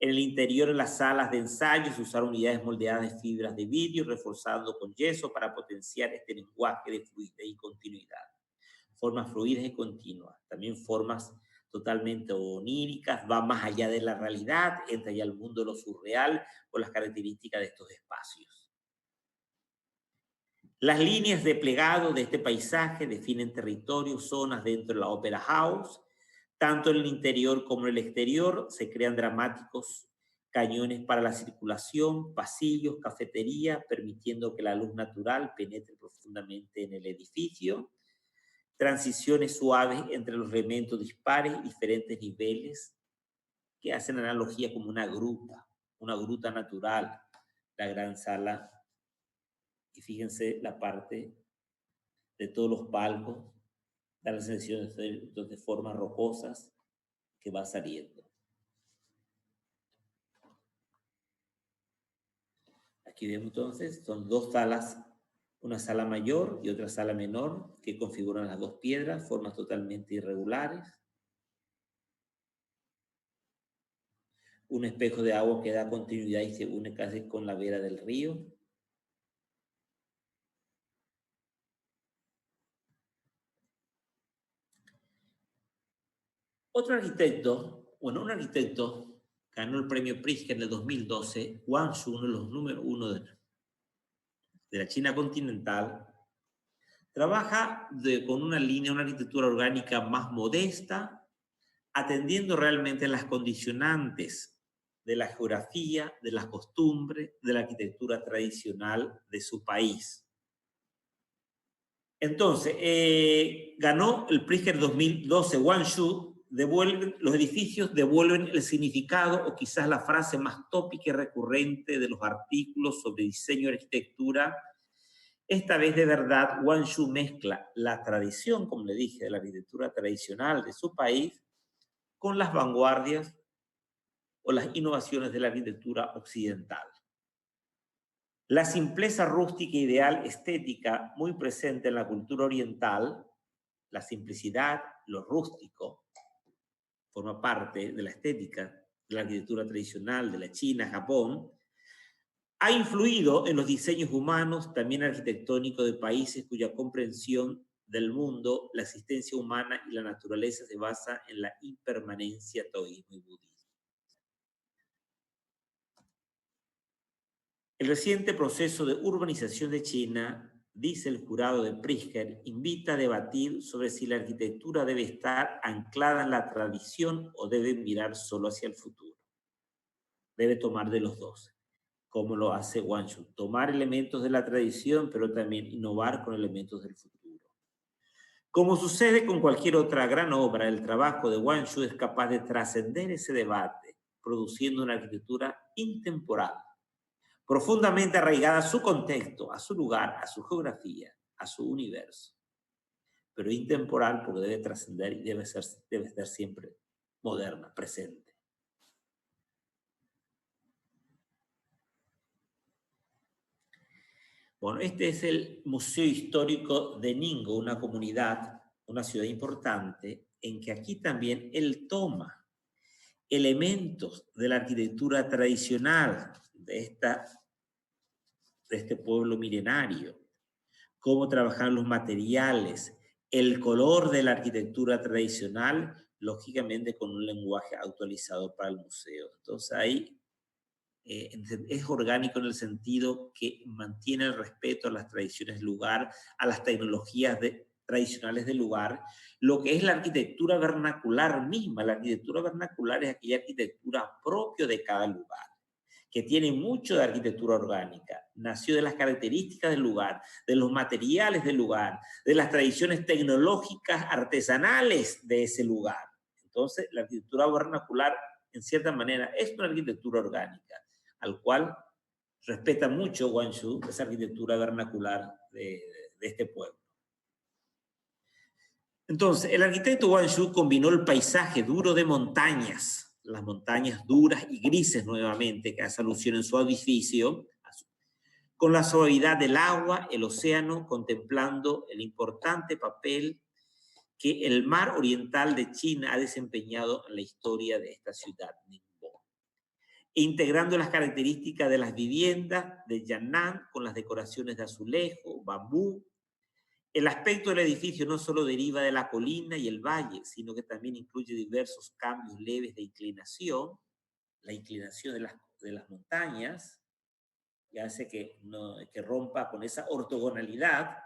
En el interior, en las salas de ensayo, se usaron unidades moldeadas de fibras de vidrio, reforzando con yeso para potenciar este lenguaje de fluidez y continuidad. Formas fluidas y continuas, también formas totalmente oníricas, va más allá de la realidad, entra ya al mundo de lo surreal por las características de estos espacios. Las líneas de plegado de este paisaje definen territorios, zonas dentro de la Opera House. Tanto en el interior como en el exterior se crean dramáticos cañones para la circulación, pasillos, cafetería, permitiendo que la luz natural penetre profundamente en el edificio. Transiciones suaves entre los elementos dispares, diferentes niveles, que hacen analogía como una gruta natural, la gran sala. Y fíjense la parte de todos los palcos, da la sensación de formas rocosas que va saliendo. Aquí vemos entonces, son dos salas, una sala mayor y otra sala menor, que configuran las dos piedras, formas totalmente irregulares. Un espejo de agua que da continuidad y se une casi con la vera del río. Otro arquitecto, un arquitecto ganó el premio Pritzker en el 2012, Wang Xu, uno de los número uno de la China continental, trabaja con una arquitectura orgánica más modesta, atendiendo realmente a las condicionantes de la geografía, de las costumbres, de la arquitectura tradicional de su país. Entonces, ganó el Pritzker 2012 Wang Xu. Los edificios devuelven el significado o quizás la frase más tópica y recurrente de los artículos sobre diseño y arquitectura. Esta vez de verdad Wang Xu mezcla la tradición, como le dije, de la arquitectura tradicional de su país con las vanguardias o las innovaciones de la arquitectura occidental. La simpleza rústica ideal estética muy presente en la cultura oriental, la simplicidad, lo rústico, forma parte de la estética de la arquitectura tradicional de la China, Japón, ha influido en los diseños humanos, también arquitectónicos de países cuya comprensión del mundo, la existencia humana y la naturaleza se basa en la impermanencia, taoísmo y budismo. El reciente proceso de urbanización de China, dice el jurado de Pritzker, invita a debatir sobre si la arquitectura debe estar anclada en la tradición o debe mirar solo hacia el futuro. Debe tomar de los dos, como lo hace Wang Xu. Tomar elementos de la tradición, pero también innovar con elementos del futuro. Como sucede con cualquier otra gran obra, el trabajo de Wang Xu es capaz de trascender ese debate, produciendo una arquitectura intemporal, profundamente arraigada a su contexto, a su lugar, a su geografía, a su universo, pero intemporal porque debe trascender y debe ser siempre moderna, presente. Bueno, este es el Museo Histórico de Ningbo, una comunidad, una ciudad importante, en que aquí también él toma elementos de la arquitectura tradicional de este pueblo milenario, cómo trabajar los materiales, el color de la arquitectura tradicional, lógicamente con un lenguaje actualizado para el museo. Entonces ahí es orgánico en el sentido que mantiene el respeto a las tradiciones del lugar, a las tecnologías tradicionales del lugar, lo que es la arquitectura vernacular misma. La arquitectura vernacular es aquella arquitectura propia de cada lugar, que tiene mucho de arquitectura orgánica, nació de las características del lugar, de los materiales del lugar, de las tradiciones tecnológicas artesanales de ese lugar. Entonces, la arquitectura vernacular, en cierta manera, es una arquitectura orgánica, al cual respeta mucho Guangzhou, esa arquitectura vernacular de este pueblo. Entonces, el arquitecto Guangzhou combinó el paisaje duro de montañas, las montañas duras y grises nuevamente, que hace alusión en su edificio, con la suavidad del agua, el océano, contemplando el importante papel que el mar oriental de China ha desempeñado en la historia de esta ciudad, Ningbo, e integrando las características de las viviendas de Yan'an con las decoraciones de azulejo, bambú. El aspecto del edificio no solo deriva de la colina y el valle, sino que también incluye diversos cambios leves de inclinación, la inclinación de las montañas, que hace que rompa con esa ortogonalidad,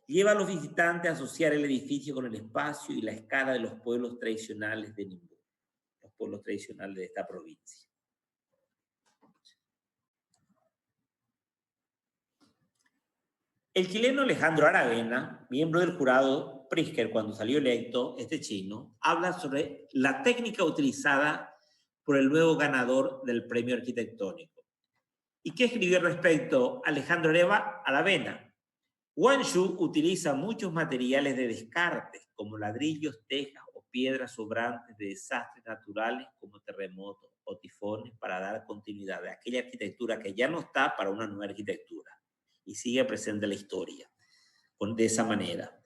lleva a los visitantes a asociar el edificio con el espacio y la escala de los pueblos tradicionales de Ningbo, los pueblos tradicionales de esta provincia. El chileno Alejandro Aravena, miembro del jurado Pritzker cuando salió electo, este chino, habla sobre la técnica utilizada por el nuevo ganador del premio arquitectónico. ¿Y qué escribió al respecto Alejandro Aravena? Guangzhou utiliza muchos materiales de descartes, como ladrillos, tejas o piedras sobrantes de desastres naturales como terremotos o tifones, para dar continuidad a aquella arquitectura que ya no está para una nueva arquitectura y sigue presente en la historia de esa manera.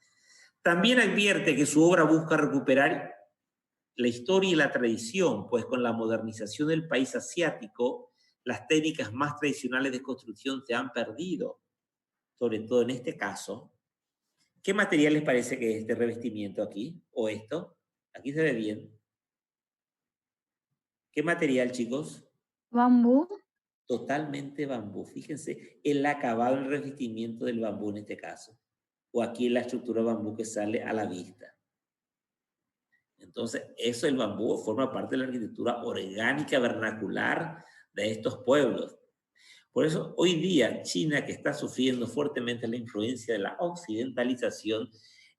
También advierte que su obra busca recuperar la historia y la tradición, pues con la modernización del país asiático, las técnicas más tradicionales de construcción se han perdido, sobre todo en este caso. ¿Qué material les parece que es este revestimiento aquí? ¿O esto? Aquí se ve bien. ¿Qué material, chicos? Bambú. Totalmente bambú. Fíjense el acabado, el revestimiento del bambú en este caso. O aquí la estructura de bambú que sale a la vista. Entonces, eso, el bambú, forma parte de la arquitectura orgánica vernacular de estos pueblos. Por eso, hoy día, China, que está sufriendo fuertemente la influencia de la occidentalización,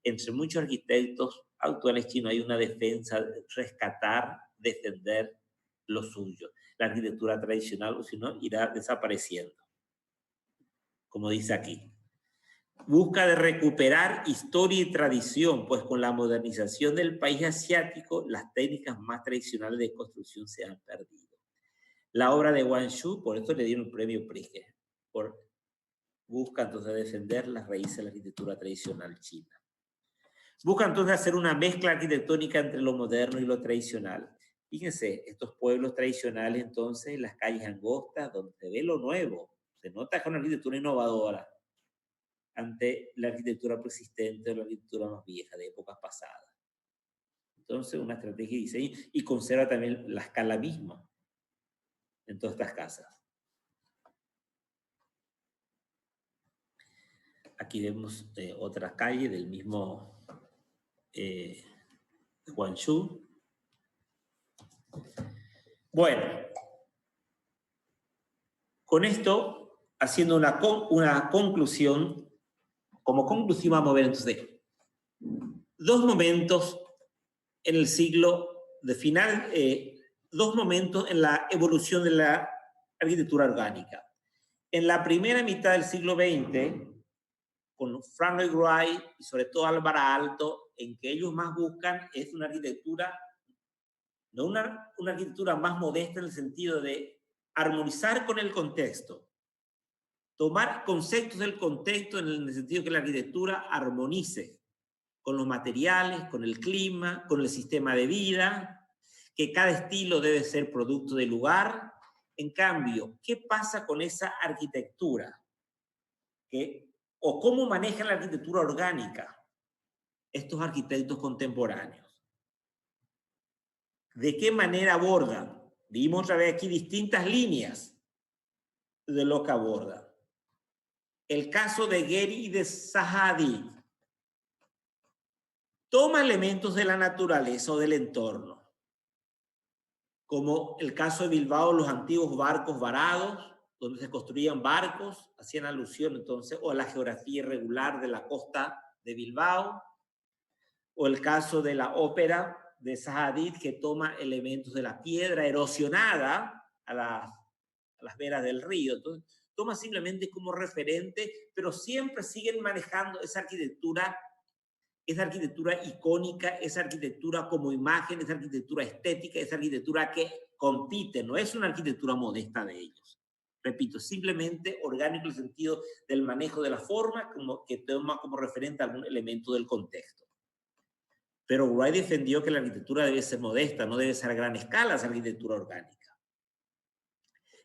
entre muchos arquitectos actuales chinos hay una defensa de rescatar, defender lo suyo. La arquitectura tradicional, o si no, irá desapareciendo. Como dice aquí. Busca de recuperar historia y tradición, pues con la modernización del país asiático, las técnicas más tradicionales de construcción se han perdido. La obra de Guangzhou, por esto le dieron el premio Pritzker, busca entonces defender las raíces de la arquitectura tradicional china. Busca entonces hacer una mezcla arquitectónica entre lo moderno y lo tradicional. Fíjense, estos pueblos tradicionales entonces, las calles angostas, donde se ve lo nuevo, se nota que es una arquitectura innovadora ante la arquitectura persistente o la arquitectura más vieja de épocas pasadas. Entonces, una estrategia de diseño y conserva también la escala misma en todas estas casas. Aquí vemos otra calle del mismo Guangzhou. Bueno, con esto, haciendo una conclusión, como conclusión vamos a ver entonces dos momentos en el siglo de final, dos momentos en la evolución de la arquitectura orgánica. En la primera mitad del siglo XX, con Frank Lloyd Wright y sobre todo Álvaro Aalto, en que ellos más buscan es una arquitectura, no una arquitectura más modesta en el sentido de armonizar con el contexto, tomar conceptos del contexto en el sentido que la arquitectura armonice con los materiales, con el clima, con el sistema de vida, que cada estilo debe ser producto del lugar. En cambio, ¿qué pasa con esa arquitectura? ¿O cómo manejan la arquitectura orgánica estos arquitectos contemporáneos? ¿De qué manera abordan? Vimos otra vez aquí distintas líneas de lo que abordan. El caso de Gehry y de Zaha Hadid toma elementos de la naturaleza o del entorno, como el caso de Bilbao, los antiguos barcos varados, donde se construían barcos, hacían alusión entonces o a la geografía irregular de la costa de Bilbao, o el caso de la ópera de Zaha Hadid, que toma elementos de la piedra erosionada a las veras del río. Entonces, toma simplemente como referente, pero siempre siguen manejando esa arquitectura icónica, esa arquitectura como imagen, esa arquitectura estética, esa arquitectura que compite, no es una arquitectura modesta de ellos. Repito, simplemente orgánico en el sentido del manejo de la forma, como que toma como referente algún elemento del contexto. Pero Wright defendió que la arquitectura debe ser modesta, no debe ser a gran escala esa arquitectura orgánica.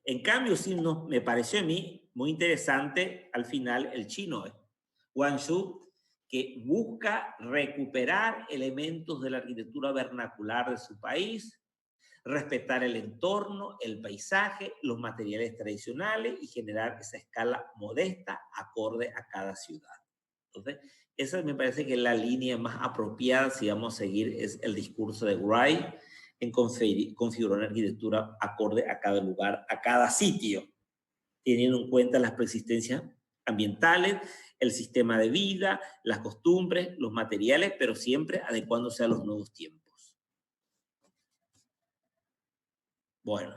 En cambio, sí me pareció a mí muy interesante al final el chino, Wang Shu, que busca recuperar elementos de la arquitectura vernacular de su país, respetar el entorno, el paisaje, los materiales tradicionales y generar esa escala modesta acorde a cada ciudad. Entonces, esa me parece que es la línea más apropiada si vamos a seguir es el discurso de Wright en configurar una arquitectura acorde a cada lugar, a cada sitio, teniendo en cuenta las preexistencias ambientales, el sistema de vida, las costumbres, los materiales, pero siempre adecuándose a los nuevos tiempos. Bueno,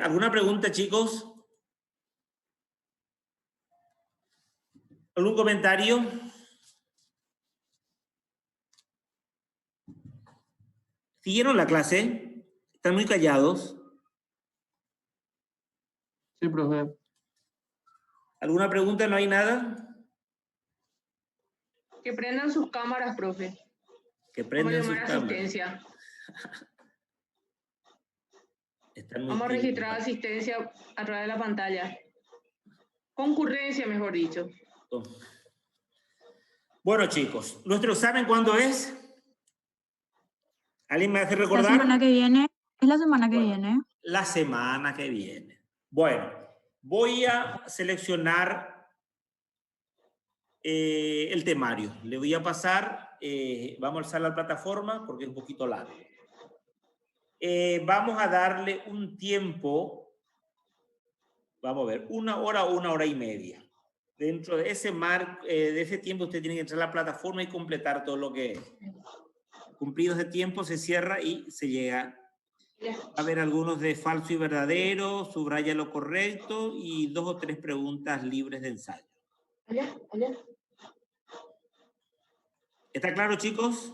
¿alguna pregunta, chicos? ¿Algún comentario? ¿Siguieron la clase? ¿Están muy callados? Sí, profe. ¿Alguna pregunta? ¿No hay nada? Que prendan sus cámaras, profe. Que prendan sus cámaras. Asistencia. Están muy Vamos a registrar asistencia a través de la pantalla. Concurrencia, mejor dicho. Bueno, chicos, ¿nuestro examen cuándo es? ¿Alguien me hace recordar? La semana que viene. Es la semana que viene. La semana que viene. Bueno, voy a seleccionar el temario. Le voy a pasar, vamos a alzar la plataforma porque es un poquito largo. Vamos a darle un tiempo, vamos a ver, 1 hora o 1 hora y media. Dentro de ese tiempo usted tiene que entrar a la plataforma y completar todo lo que es. Cumplido ese tiempo se cierra y se llega. Va a haber algunos de falso y verdadero, subraya lo correcto y 2 o 3 preguntas libres de ensayo. Allá. ¿Está claro, chicos?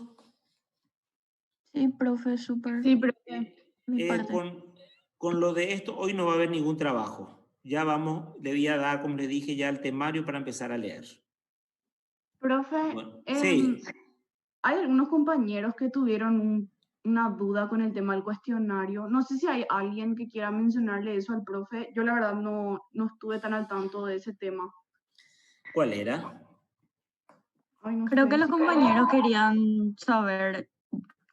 Sí, profe, súper. Sí, profe. Con lo de esto, hoy no va a haber ningún trabajo. Ya vamos, le voy a dar, como le dije, ya el temario para empezar a leer. Profe, Bueno, sí. Hay algunos compañeros que tuvieron una duda con el tema del cuestionario. No sé si hay alguien que quiera mencionarle eso al profe. Yo la verdad no estuve tan al tanto de ese tema. ¿Cuál era? Ay, no Creo sé. que los compañeros querían saber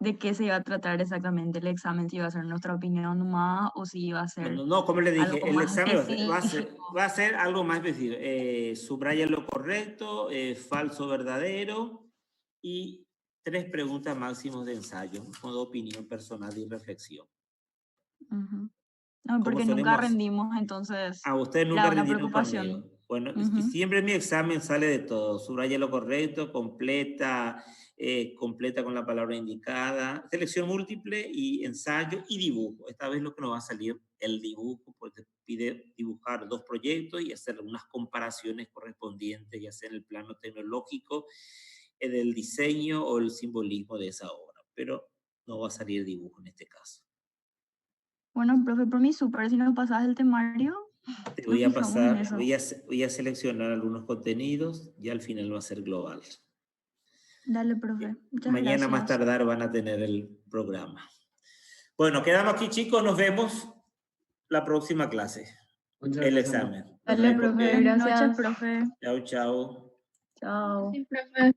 de qué se iba a tratar exactamente el examen, si iba a ser nuestra opinión nomás o si iba a ser... No, como le dije, el examen específico. va a ser algo más específico. Subraya lo correcto, falso, verdadero y 3 preguntas máximos de ensayo, con opinión personal y reflexión. No, porque nunca rendimos, entonces... A ustedes nunca rendieron preocupación. Conmigo. Bueno, siempre en mi examen sale de todo. Subraya lo correcto, completa con la palabra indicada, selección múltiple y ensayo y dibujo. Esta vez lo que nos va a salir el dibujo, porque pide dibujar 2 proyectos y hacer unas comparaciones correspondientes, ya sea en el plano tecnológico, del diseño o el simbolismo de esa obra. Pero no va a salir dibujo en este caso. Bueno, profe, por mí súper, si nos pasas el temario. Te voy a pasar, voy a seleccionar algunos contenidos y al final va a ser global. Dale, profe. Muchas Mañana gracias. más tardar van a tener el programa. Bueno, quedamos aquí, chicos. Nos vemos la próxima clase. El examen. Dale, profe. Buenas Gracias. noches, profe. Chao, chao. Chao. Sí, profe.